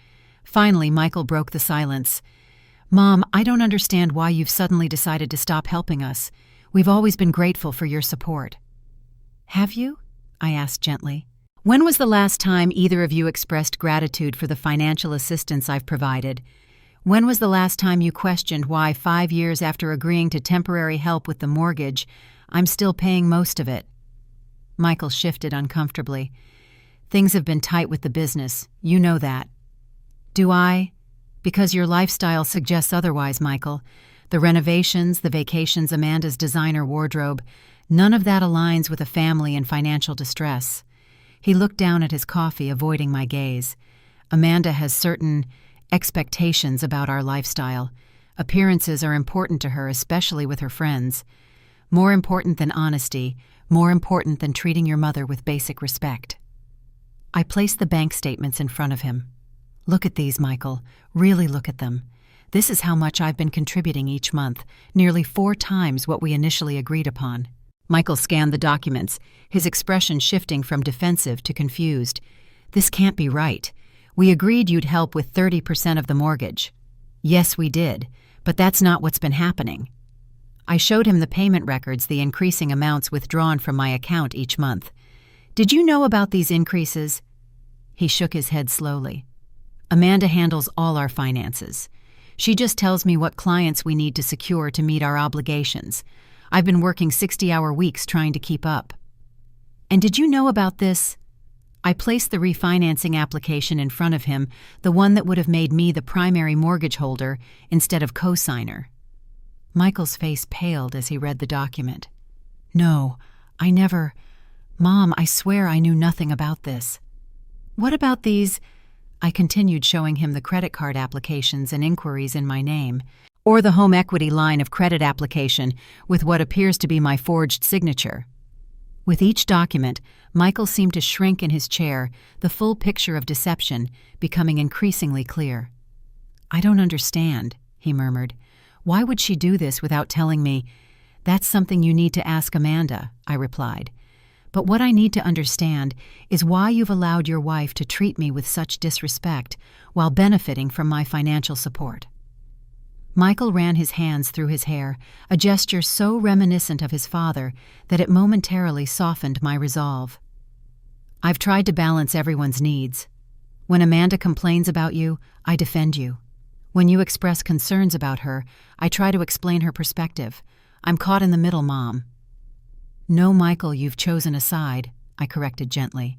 Finally, Michael broke the silence. "Mom, I don't understand why you've suddenly decided to stop helping us. We've always been grateful for your support." "Have you?" I asked gently. "When was the last time either of you expressed gratitude for the financial assistance I've provided? When was the last time you questioned why 5 years after agreeing to temporary help with the mortgage, I'm still paying most of it?" Michael shifted uncomfortably. "Things have been tight with the business. You know that." "Do I?" "Because your lifestyle suggests otherwise, Michael. The renovations, the vacations, Amanda's designer wardrobe, none of that aligns with a family in financial distress." He looked down at his coffee, avoiding my gaze. "Amanda has certain expectations about our lifestyle. Appearances are important to her, especially with her friends. More important than honesty, more important than treating your mother with basic respect." I placed the bank statements in front of him. "Look at these, Michael. Really look at them. This is how much I've been contributing each month, nearly 4 times what we initially agreed upon." Michael scanned the documents, his expression shifting from defensive to confused. "This can't be right. We agreed you'd help with 30% of the mortgage." "Yes, we did, but that's not what's been happening." I showed him the payment records, the increasing amounts withdrawn from my account each month. "Did you know about these increases?" He shook his head slowly. "Amanda handles all our finances. She just tells me what clients we need to secure to meet our obligations. I've been working 60-hour weeks trying to keep up." "And did you know about this?" I placed the refinancing application in front of him, the one that would have made me the primary mortgage holder instead of co-signer. Michael's face paled as he read the document. "No, I never... Mom, I swear I knew nothing about this." "What about these?" I continued, showing him the credit card applications and inquiries in my name, or the home equity line of credit application with what appears to be my forged signature. With each document, Michael seemed to shrink in his chair, the full picture of deception becoming increasingly clear. "I don't understand," he murmured. "Why would she do this without telling me?" "That's something you need to ask Amanda," I replied. "But what I need to understand is why you've allowed your wife to treat me with such disrespect while benefiting from my financial support." Michael ran his hands through his hair, a gesture so reminiscent of his father that it momentarily softened my resolve. I've tried to balance everyone's needs. When Amanda complains about you, I defend you. When you express concerns about her, I try to explain her perspective. I'm caught in the middle, Mom. No, Michael, you've chosen a side, I corrected gently.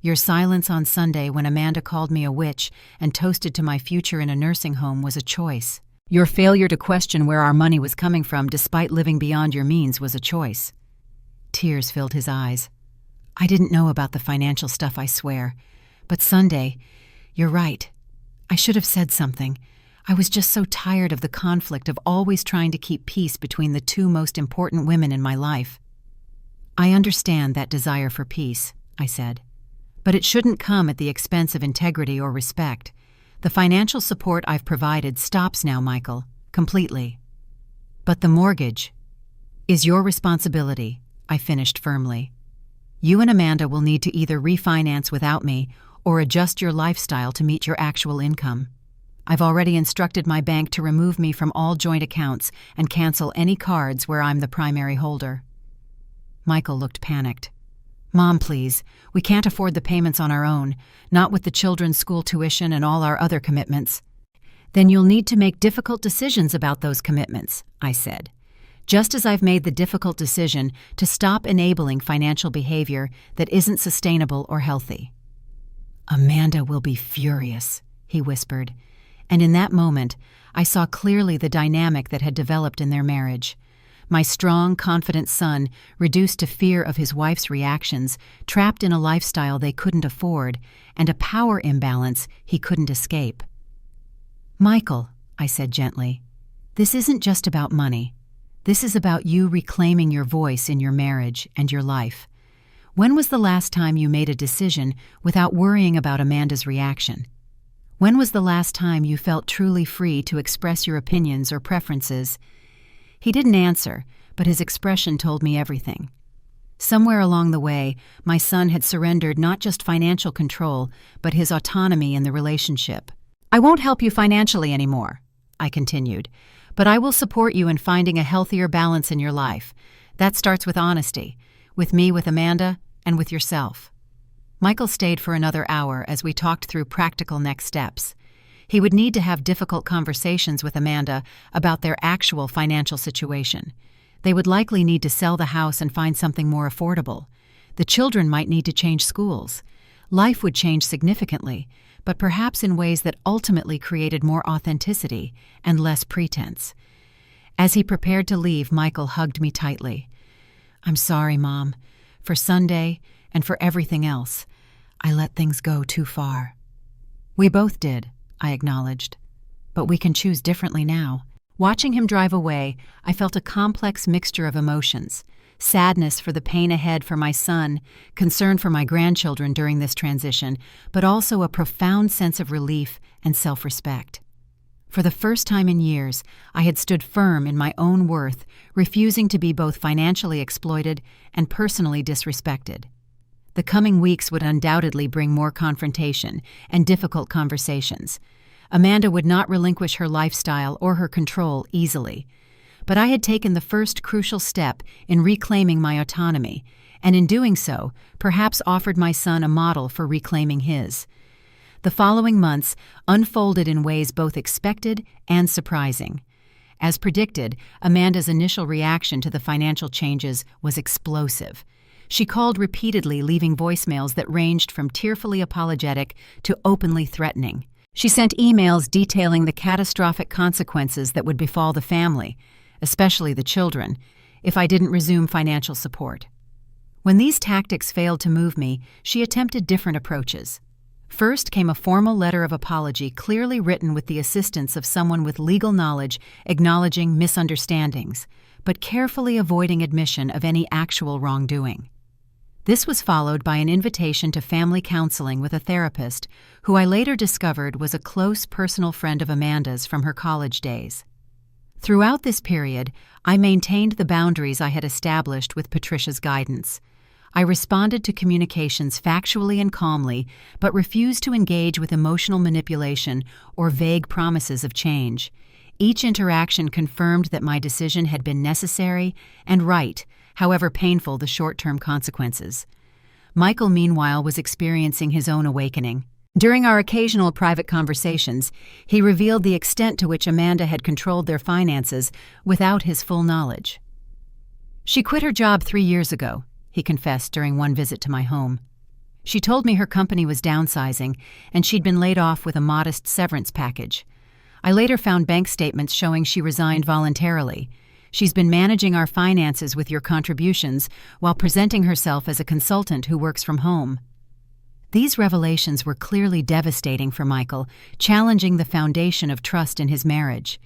Your silence on Sunday when Amanda called me a witch and toasted to my future in a nursing home was a choice. Your failure to question where our money was coming from despite living beyond your means was a choice. Tears filled his eyes. I didn't know about the financial stuff, I swear. But Sunday, you're right. I should have said something. I was just so tired of the conflict of always trying to keep peace between the two most important women in my life. I understand that desire for peace, I said. But it shouldn't come at the expense of integrity or respect. The financial support I've provided stops now, Michael, completely. But the mortgage is your responsibility, I finished firmly. You and Amanda will need to either refinance without me or adjust your lifestyle to meet your actual income. I've already instructed my bank to remove me from all joint accounts and cancel any cards where I'm the primary holder. Michael looked panicked. Mom, please, we can't afford the payments on our own, not with the children's school tuition and all our other commitments. Then you'll need to make difficult decisions about those commitments, I said. Just as I've made the difficult decision to stop enabling financial behavior that isn't sustainable or healthy. Amanda will be furious, he whispered, and in that moment, I saw clearly the dynamic that had developed in their marriage. My strong, confident son, reduced to fear of his wife's reactions, trapped in a lifestyle they couldn't afford, and a power imbalance he couldn't escape. Michael, I said gently, this isn't just about money. This is about you reclaiming your voice in your marriage and your life. When was the last time you made a decision without worrying about Amanda's reaction? When was the last time you felt truly free to express your opinions or preferences? He didn't answer, but his expression told me everything. Somewhere along the way, my son had surrendered not just financial control, but his autonomy in the relationship. I won't help you financially anymore, I continued, but I will support you in finding a healthier balance in your life. That starts with honesty, with me, with Amanda, and with yourself. Michael stayed for another hour as we talked through practical next steps. He would need to have difficult conversations with Amanda about their actual financial situation. They would likely need to sell the house and find something more affordable. The children might need to change schools. Life would change significantly, but perhaps in ways that ultimately created more authenticity and less pretense. As he prepared to leave, Michael hugged me tightly. I'm sorry, Mom. For Sunday and for everything else, I let things go too far. We both did, I acknowledged. But we can choose differently now. Watching him drive away, I felt a complex mixture of emotions. Sadness for the pain ahead for my son, concern for my grandchildren during this transition, but also a profound sense of relief and self-respect. For the first time in years, I had stood firm in my own worth, refusing to be both financially exploited and personally disrespected. The coming weeks would undoubtedly bring more confrontation and difficult conversations. Amanda would not relinquish her lifestyle or her control easily. But I had taken the first crucial step in reclaiming my autonomy, and in doing so, perhaps offered my son a model for reclaiming his. The following months unfolded in ways both expected and surprising. As predicted, Amanda's initial reaction to the financial changes was explosive. She called repeatedly, leaving voicemails that ranged from tearfully apologetic to openly threatening. She sent emails detailing the catastrophic consequences that would befall the family, especially the children, if I didn't resume financial support. When these tactics failed to move me, she attempted different approaches. First came a formal letter of apology clearly written with the assistance of someone with legal knowledge acknowledging misunderstandings, but carefully avoiding admission of any actual wrongdoing. This was followed by an invitation to family counseling with a therapist who I later discovered was a close personal friend of Amanda's from her college days. Throughout this period, I maintained the boundaries I had established with Patricia's guidance. I responded to communications factually and calmly, but refused to engage with emotional manipulation or vague promises of change. Each interaction confirmed that my decision had been necessary and right, however painful the short-term consequences. Michael, meanwhile, was experiencing his own awakening. During our occasional private conversations, he revealed the extent to which Amanda had controlled their finances without his full knowledge. "She quit her job 3 years ago," he confessed during one visit to my home. "She told me her company was downsizing, and she'd been laid off with a modest severance package. I later found bank statements showing she resigned voluntarily. She's been managing our finances with your contributions while presenting herself as a consultant who works from home." These revelations were clearly devastating for Michael, challenging the foundation of trust in his marriage.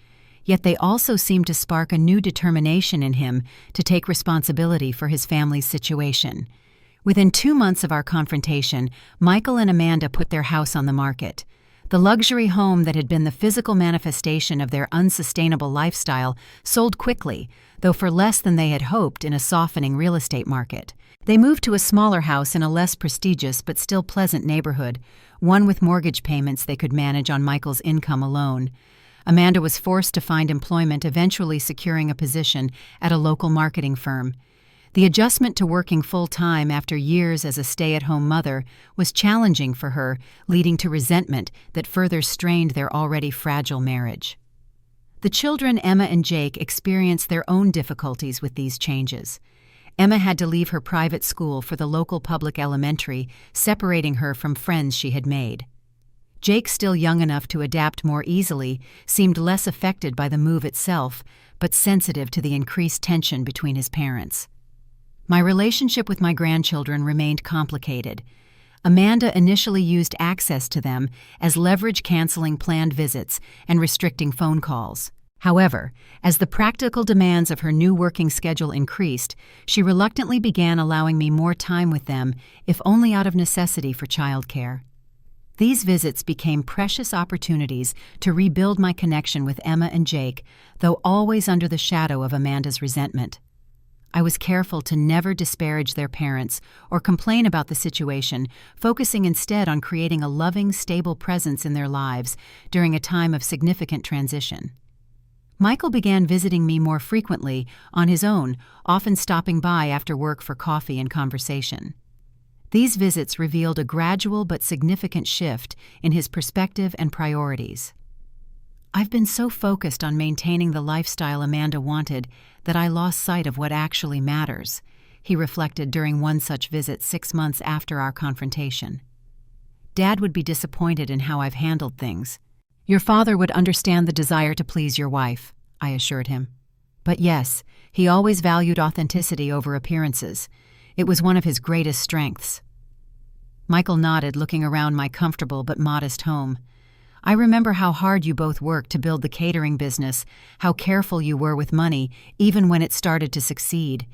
Yet they also seemed to spark a new determination in him to take responsibility for his family's situation. Within 2 months of our confrontation, Michael and Amanda put their house on the market. The luxury home that had been the physical manifestation of their unsustainable lifestyle sold quickly, though for less than they had hoped in a softening real estate market. They moved to a smaller house in a less prestigious but still pleasant neighborhood, one with mortgage payments they could manage on Michael's income alone. Amanda was forced to find employment, eventually securing a position at a local marketing firm. The adjustment to working full-time after years as a stay-at-home mother was challenging for her, leading to resentment that further strained their already fragile marriage. The children, Emma and Jake, experienced their own difficulties with these changes. Emma had to leave her private school for the local public elementary, separating her from friends she had made. Jake, still young enough to adapt more easily, seemed less affected by the move itself, but sensitive to the increased tension between his parents. My relationship with my grandchildren remained complicated. Amanda initially used access to them as leverage, canceling planned visits and restricting phone calls. However, as the practical demands of her new working schedule increased, she reluctantly began allowing me more time with them, if only out of necessity for childcare. These visits became precious opportunities to rebuild my connection with Emma and Jake, though always under the shadow of Amanda's resentment. I was careful to never disparage their parents or complain about the situation, focusing instead on creating a loving, stable presence in their lives during a time of significant transition. Michael began visiting me more frequently on his own, often stopping by after work for coffee and conversation. These visits revealed a gradual but significant shift in his perspective and priorities. "I've been so focused on maintaining the lifestyle Amanda wanted that I lost sight of what actually matters," he reflected during one such visit 6 months after our confrontation. "Dad would be disappointed in how I've handled things. Your father would understand the desire to please your wife," I assured him. "But yes, he always valued authenticity over appearances. It was one of his greatest strengths." Michael nodded, looking around my comfortable but modest home. "I remember how hard you both worked to build the catering business, how careful you were with money, even when it started to succeed.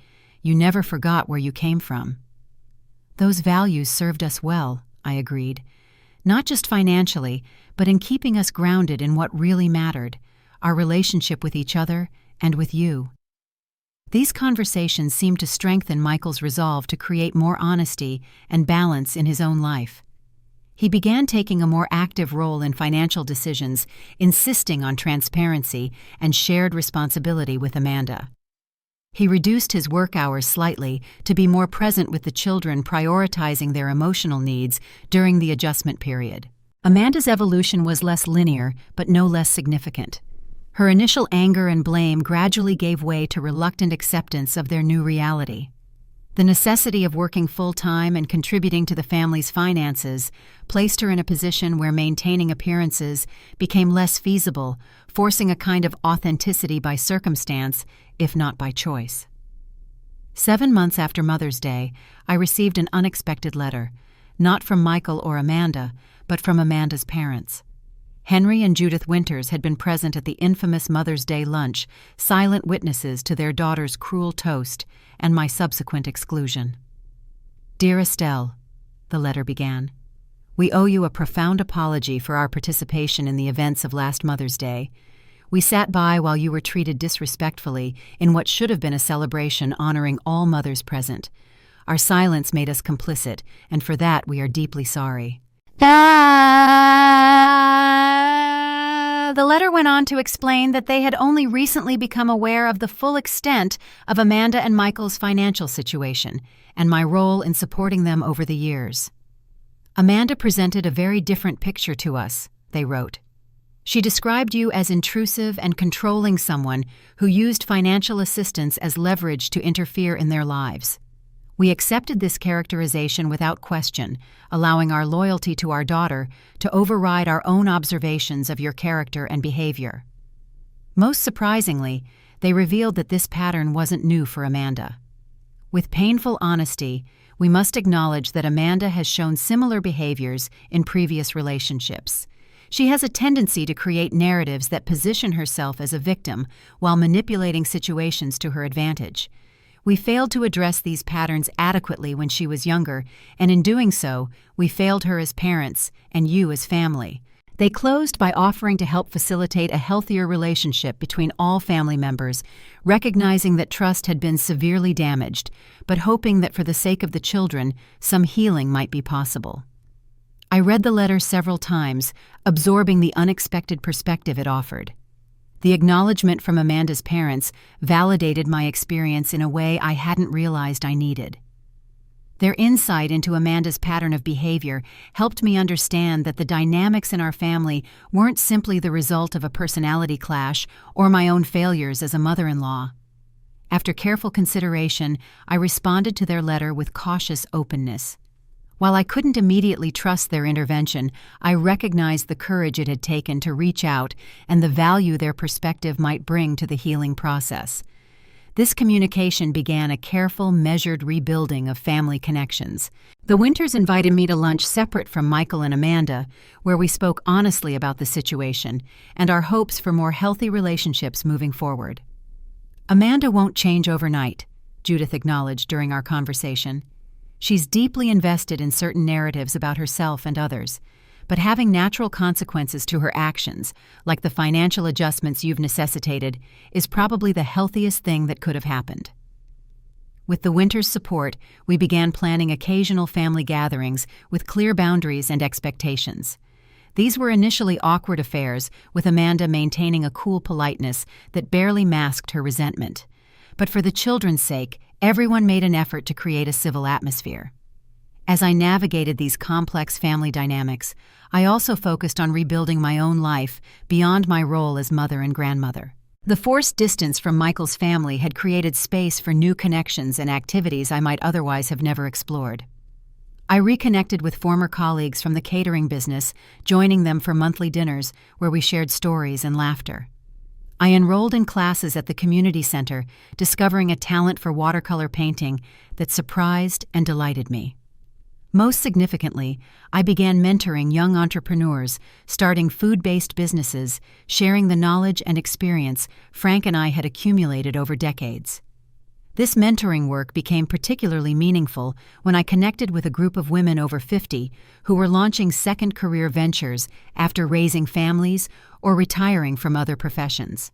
You never forgot where you came from." "Those values served us well," I agreed. "Not just financially, but in keeping us grounded in what really mattered, our relationship with each other and with you." These conversations seemed to strengthen Michael's resolve to create more honesty and balance in his own life. He began taking a more active role in financial decisions, insisting on transparency and shared responsibility with Amanda. He reduced his work hours slightly to be more present with the children, prioritizing their emotional needs during the adjustment period. Amanda's evolution was less linear, but no less significant. Her initial anger and blame gradually gave way to reluctant acceptance of their new reality. The necessity of working full-time and contributing to the family's finances placed her in a position where maintaining appearances became less feasible, forcing a kind of authenticity by circumstance, if not by choice. 7 months after Mother's Day, I received an unexpected letter, not from Michael or Amanda, but from Amanda's parents. Henry and Judith Winters had been present at the infamous Mother's Day lunch, silent witnesses to their daughter's cruel toast and my subsequent exclusion. "Dear Estelle," the letter began, "we owe you a profound apology for our participation in the events of last Mother's Day. We sat by while you were treated disrespectfully in what should have been a celebration honoring all mothers present. Our silence made us complicit, and for that we are deeply sorry." The letter went on to explain that they had only recently become aware of the full extent of Amanda and Michael's financial situation and my role in supporting them over the years. Amanda presented a very different picture to us, they wrote. She described you as intrusive and controlling someone who used financial assistance as leverage to interfere in their lives. We accepted this characterization without question, allowing our loyalty to our daughter to override our own observations of your character and behavior. Most surprisingly, they revealed that this pattern wasn't new for Amanda. With painful honesty, we must acknowledge that Amanda has shown similar behaviors in previous relationships. She has a tendency to create narratives that position herself as a victim while manipulating situations to her advantage. We failed to address these patterns adequately when she was younger, and in doing so, we failed her as parents and you as family. They closed by offering to help facilitate a healthier relationship between all family members, recognizing that trust had been severely damaged, but hoping that for the sake of the children, some healing might be possible. I read the letter several times, absorbing the unexpected perspective it offered. The acknowledgement from Amanda's parents validated my experience in a way I hadn't realized I needed. Their insight into Amanda's pattern of behavior helped me understand that the dynamics in our family weren't simply the result of a personality clash or my own failures as a mother-in-law. After careful consideration, I responded to their letter with cautious openness. While I couldn't immediately trust their intervention, I recognized the courage it had taken to reach out and the value their perspective might bring to the healing process. This communication began a careful, measured rebuilding of family connections. The Winters invited me to lunch separate from Michael and Amanda, where we spoke honestly about the situation and our hopes for more healthy relationships moving forward. Amanda won't change overnight, Judith acknowledged during our conversation. She's deeply invested in certain narratives about herself and others, but having natural consequences to her actions, like the financial adjustments you've necessitated, is probably the healthiest thing that could have happened. With the Winters' support, we began planning occasional family gatherings with clear boundaries and expectations. These were initially awkward affairs, with Amanda maintaining a cool politeness that barely masked her resentment. But for the children's sake, everyone made an effort to create a civil atmosphere. As I navigated these complex family dynamics, I also focused on rebuilding my own life beyond my role as mother and grandmother. The forced distance from Michael's family had created space for new connections and activities I might otherwise have never explored. I reconnected with former colleagues from the catering business, joining them for monthly dinners where we shared stories and laughter. I enrolled in classes at the community center, discovering a talent for watercolor painting that surprised and delighted me. Most significantly, I began mentoring young entrepreneurs, starting food-based businesses, sharing the knowledge and experience Frank and I had accumulated over decades. This mentoring work became particularly meaningful when I connected with a group of women over 50 who were launching second career ventures after raising families or retiring from other professions.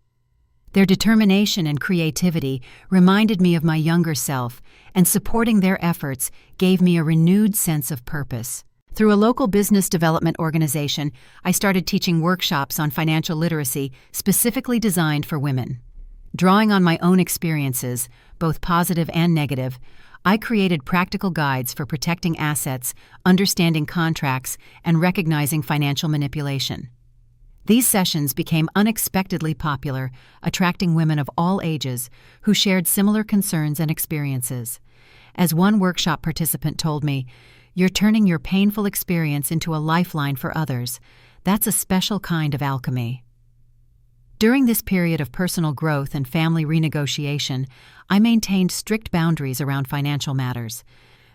Their determination and creativity reminded me of my younger self, and supporting their efforts gave me a renewed sense of purpose. Through a local business development organization, I started teaching workshops on financial literacy specifically designed for women. Drawing on my own experiences, both positive and negative, I created practical guides for protecting assets, understanding contracts, and recognizing financial manipulation. These sessions became unexpectedly popular, attracting women of all ages who shared similar concerns and experiences. As one workshop participant told me, "You're turning your painful experience into a lifeline for others. That's a special kind of alchemy." During this period of personal growth and family renegotiation, I maintained strict boundaries around financial matters.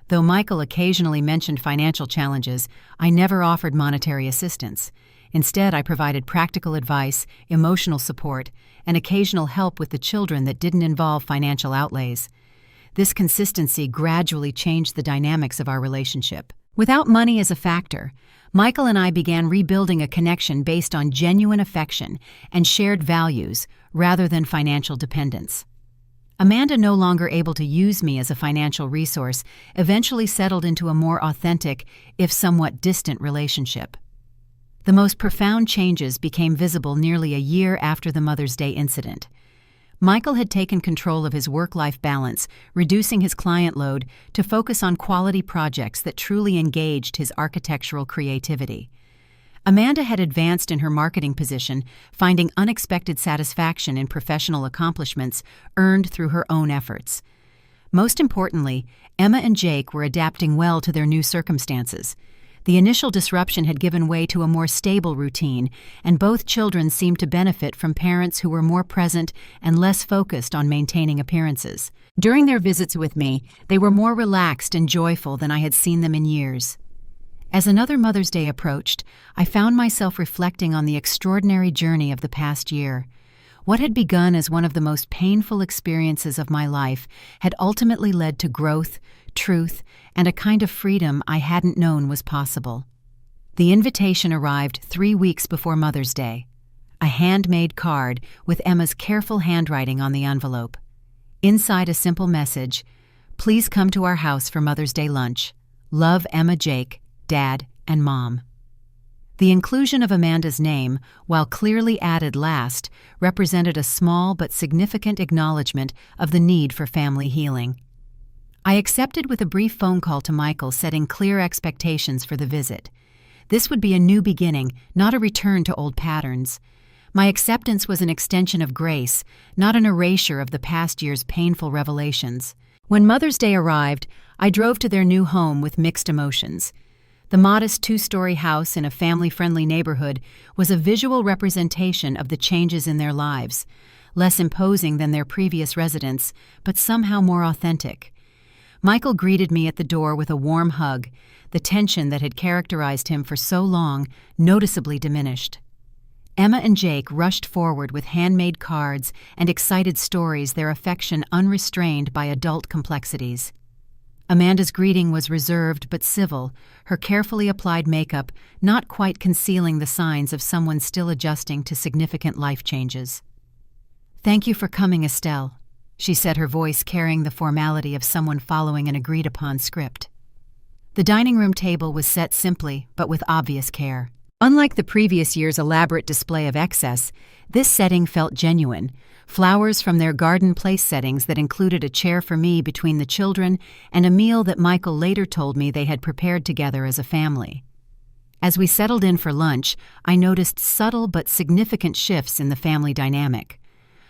Though Michael occasionally mentioned financial challenges, I never offered monetary assistance. Instead, I provided practical advice, emotional support, and occasional help with the children that didn't involve financial outlays. This consistency gradually changed the dynamics of our relationship. Without money as a factor, Michael and I began rebuilding a connection based on genuine affection and shared values rather than financial dependence. Amanda, no longer able to use me as a financial resource, eventually settled into a more authentic, if somewhat distant, relationship. The most profound changes became visible nearly a year after the Mother's Day incident. Michael had taken control of his work-life balance, reducing his client load to focus on quality projects that truly engaged his architectural creativity. Amanda had advanced in her marketing position, finding unexpected satisfaction in professional accomplishments earned through her own efforts. Most importantly, Emma and Jake were adapting well to their new circumstances. The initial disruption had given way to a more stable routine, and both children seemed to benefit from parents who were more present and less focused on maintaining appearances. During their visits with me, they were more relaxed and joyful than I had seen them in years. As another Mother's Day approached, I found myself reflecting on the extraordinary journey of the past year. What had begun as one of the most painful experiences of my life had ultimately led to growth, truth, and a kind of freedom I hadn't known was possible. The invitation arrived 3 weeks before Mother's Day. A handmade card with Emma's careful handwriting on the envelope. Inside a simple message, "Please come to our house for Mother's Day lunch. Love, Emma, Jake, Dad, and Mom." The inclusion of Amanda's name, while clearly added last, represented a small but significant acknowledgement of the need for family healing. I accepted with a brief phone call to Michael, setting clear expectations for the visit. This would be a new beginning, not a return to old patterns. My acceptance was an extension of grace, not an erasure of the past year's painful revelations. When Mother's Day arrived, I drove to their new home with mixed emotions. The modest 2-story house in a family-friendly neighborhood was a visual representation of the changes in their lives, less imposing than their previous residence, but somehow more authentic. Michael greeted me at the door with a warm hug, the tension that had characterized him for so long noticeably diminished. Emma and Jake rushed forward with handmade cards and excited stories, their affection unrestrained by adult complexities. Amanda's greeting was reserved but civil, her carefully applied makeup not quite concealing the signs of someone still adjusting to significant life changes. "Thank you for coming, Estelle," she said, her voice carrying the formality of someone following an agreed-upon script. The dining room table was set simply, but with obvious care. Unlike the previous year's elaborate display of excess, this setting felt genuine. Flowers from their garden place settings that included a chair for me between the children and a meal that Michael later told me they had prepared together as a family. As we settled in for lunch, I noticed subtle but significant shifts in the family dynamic.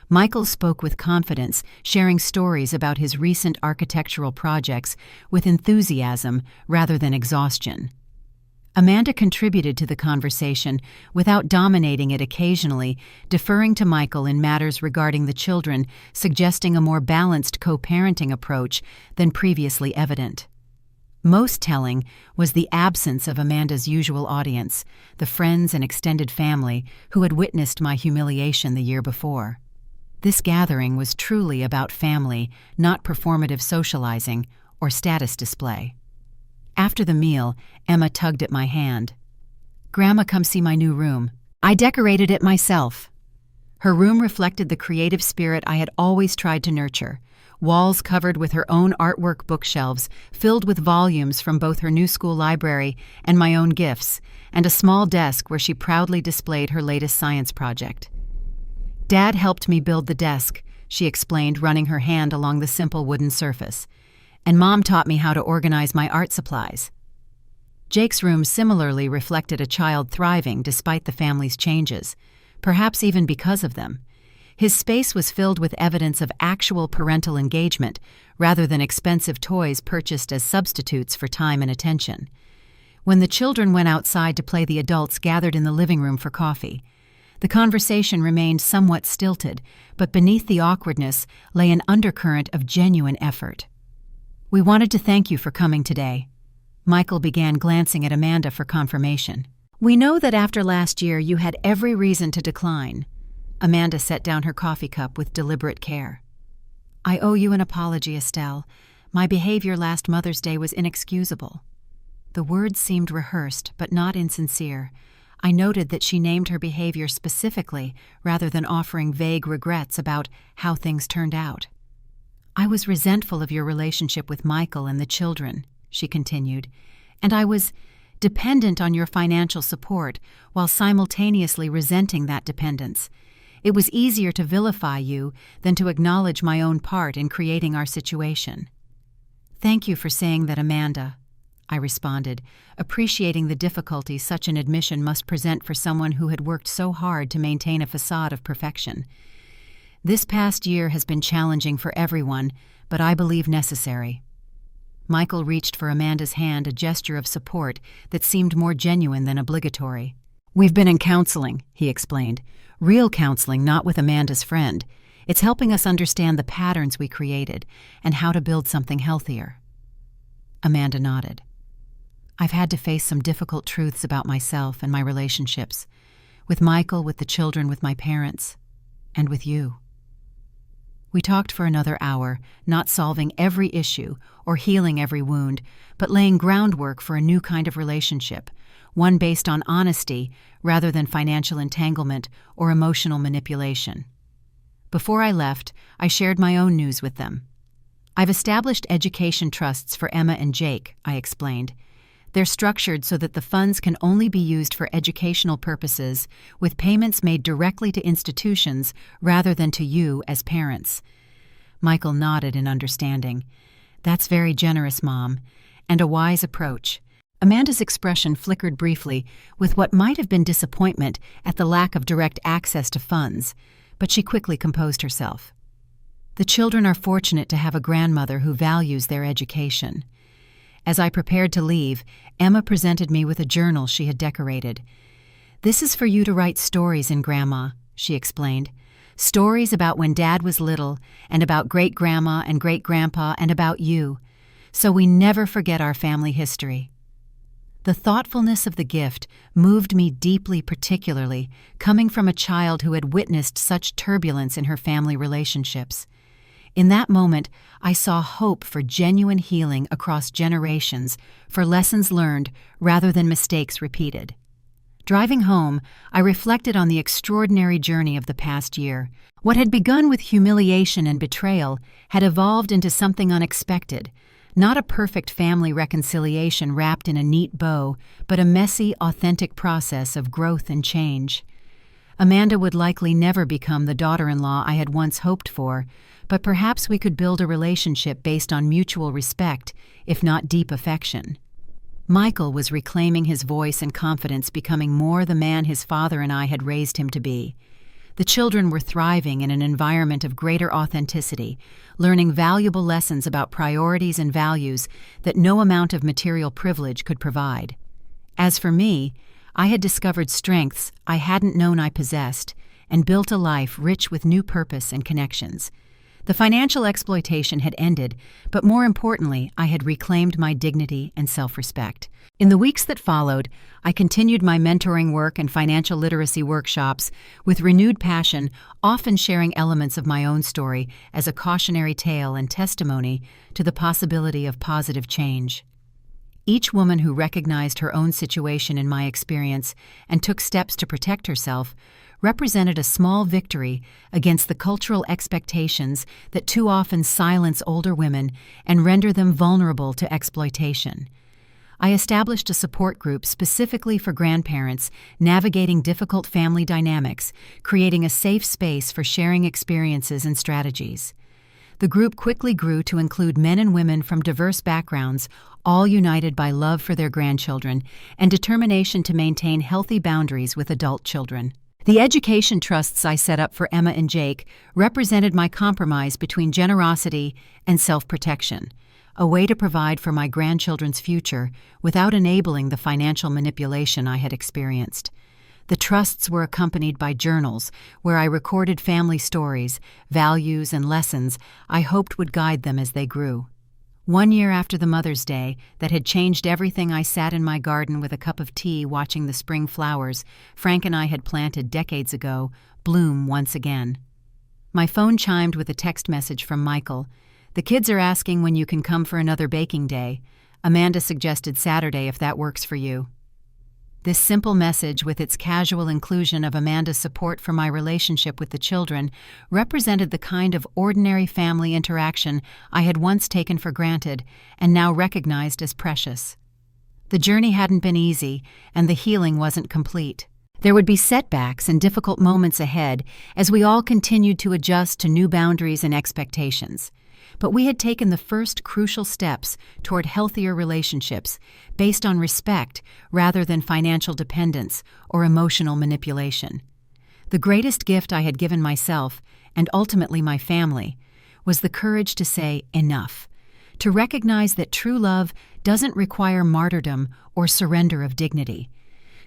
Michael spoke with confidence, sharing stories about his recent architectural projects with enthusiasm rather than exhaustion. Amanda contributed to the conversation without dominating it, occasionally deferring to Michael in matters regarding the children, suggesting a more balanced co-parenting approach than previously evident. Most telling was the absence of Amanda's usual audience, the friends and extended family who had witnessed my humiliation the year before. This gathering was truly about family, not performative socializing or status display. After the meal, Emma tugged at my hand. "Grandma, come see my new room. I decorated it myself." Her room reflected the creative spirit I had always tried to nurture. Walls covered with her own artwork, bookshelves filled with volumes from both her new school library and my own gifts, and a small desk where she proudly displayed her latest science project. "Dad helped me build the desk," she explained, running her hand along the simple wooden surface. "And Mom taught me how to organize my art supplies." Jake's room similarly reflected a child thriving despite the family's changes, perhaps even because of them. His space was filled with evidence of actual parental engagement rather than expensive toys purchased as substitutes for time and attention. When the children went outside to play, the adults gathered in the living room for coffee. The conversation remained somewhat stilted, but beneath the awkwardness lay an undercurrent of genuine effort. "We wanted to thank you for coming today." Michael began, glancing at Amanda for confirmation. "We know that after last year you had every reason to decline." Amanda set down her coffee cup with deliberate care. "I owe you an apology, Estelle. My behavior last Mother's Day was inexcusable." The words seemed rehearsed, but not insincere. I noted that she named her behavior specifically rather than offering vague regrets about how things turned out. "I was resentful of your relationship with Michael and the children," she continued, "and I was dependent on your financial support, while simultaneously resenting that dependence. It was easier to vilify you than to acknowledge my own part in creating our situation. "Thank you for saying that, Amanda," I responded, appreciating the difficulty such an admission must present for someone who had worked so hard to maintain a facade of perfection. "This past year has been challenging for everyone, but I believe necessary." Michael reached for Amanda's hand, a gesture of support that seemed more genuine than obligatory. "We've been in counseling," he explained. "Real counseling, not with Amanda's friend. It's helping us understand the patterns we created and how to build something healthier." Amanda nodded. "I've had to face some difficult truths about myself and my relationships, with Michael, with the children, with my parents, and with you." We talked for another hour, not solving every issue or healing every wound, but laying groundwork for a new kind of relationship, one based on honesty rather than financial entanglement or emotional manipulation. Before I left, I shared my own news with them. "I've established education trusts for Emma and Jake," I explained. "They're structured so that the funds can only be used for educational purposes, with payments made directly to institutions rather than to you as parents." Michael nodded in understanding. "That's very generous, Mom, and a wise approach." Amanda's expression flickered briefly with what might have been disappointment at the lack of direct access to funds, but she quickly composed herself. "The children are fortunate to have a grandmother who values their education." As I prepared to leave, Emma presented me with a journal she had decorated. "This is for you to write stories in, Grandma," she explained. "Stories about when Dad was little, and about great-grandma and great-grandpa, and about you, so we never forget our family history." The thoughtfulness of the gift moved me deeply, particularly coming from a child who had witnessed such turbulence in her family relationships. In that moment, I saw hope for genuine healing across generations, for lessons learned rather than mistakes repeated. Driving home, I reflected on the extraordinary journey of the past year. What had begun with humiliation and betrayal had evolved into something unexpected. Not a perfect family reconciliation wrapped in a neat bow, but a messy, authentic process of growth and change. Amanda would likely never become the daughter-in-law I had once hoped for, but perhaps we could build a relationship based on mutual respect, if not deep affection. Michael was reclaiming his voice and confidence, becoming more the man his father and I had raised him to be. The children were thriving in an environment of greater authenticity, learning valuable lessons about priorities and values that no amount of material privilege could provide. As for me, I had discovered strengths I hadn't known I possessed and built a life rich with new purpose and connections. The financial exploitation had ended, but more importantly, I had reclaimed my dignity and self-respect. In the weeks that followed, I continued my mentoring work and financial literacy workshops with renewed passion, often sharing elements of my own story as a cautionary tale and testimony to the possibility of positive change. Each woman who recognized her own situation in my experience and took steps to protect herself represented a small victory against the cultural expectations that too often silence older women and render them vulnerable to exploitation. I established a support group specifically for grandparents navigating difficult family dynamics, creating a safe space for sharing experiences and strategies. The group quickly grew to include men and women from diverse backgrounds, all united by love for their grandchildren and determination to maintain healthy boundaries with adult children. The education trusts I set up for Emma and Jake represented my compromise between generosity and self-protection, a way to provide for my grandchildren's future without enabling the financial manipulation I had experienced. The trusts were accompanied by journals where I recorded family stories, values, and lessons I hoped would guide them as they grew. 1 year after the Mother's Day that had changed everything, I sat in my garden with a cup of tea watching the spring flowers Frank and I had planted decades ago bloom once again. My phone chimed with a text message from Michael. "The kids are asking when you can come for another baking day. Amanda suggested Saturday if that works for you." This simple message, with its casual inclusion of Amanda's support for my relationship with the children, represented the kind of ordinary family interaction I had once taken for granted and now recognized as precious. The journey hadn't been easy, and the healing wasn't complete. There would be setbacks and difficult moments ahead as we all continued to adjust to new boundaries and expectations. But we had taken the first crucial steps toward healthier relationships based on respect rather than financial dependence or emotional manipulation. The greatest gift I had given myself, and ultimately my family, was the courage to say enough, to recognize that true love doesn't require martyrdom or surrender of dignity,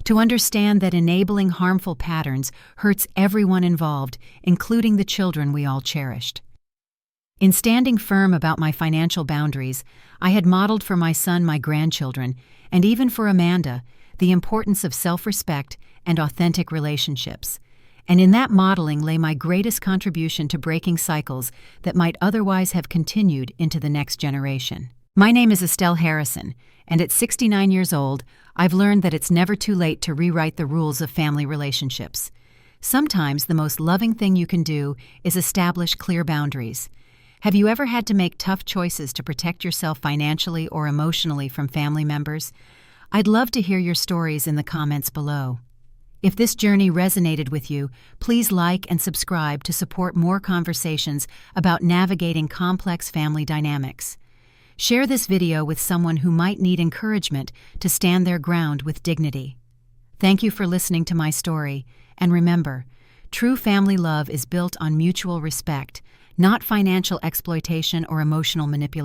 to understand that enabling harmful patterns hurts everyone involved, including the children we all cherished. In standing firm about my financial boundaries, I had modeled for my son, my grandchildren, and even for Amanda, the importance of self-respect and authentic relationships. And in that modeling lay my greatest contribution to breaking cycles that might otherwise have continued into the next generation. My name is Estelle Harrison, and at 69 years old, I've learned that it's never too late to rewrite the rules of family relationships. Sometimes the most loving thing you can do is establish clear boundaries. Have you ever had to make tough choices to protect yourself financially or emotionally from family members? I'd love to hear your stories in the comments below. If this journey resonated with you, please like and subscribe to support more conversations about navigating complex family dynamics. Share this video with someone who might need encouragement to stand their ground with dignity. Thank you for listening to my story, and remember, true family love is built on mutual respect, not financial exploitation or emotional manipulation.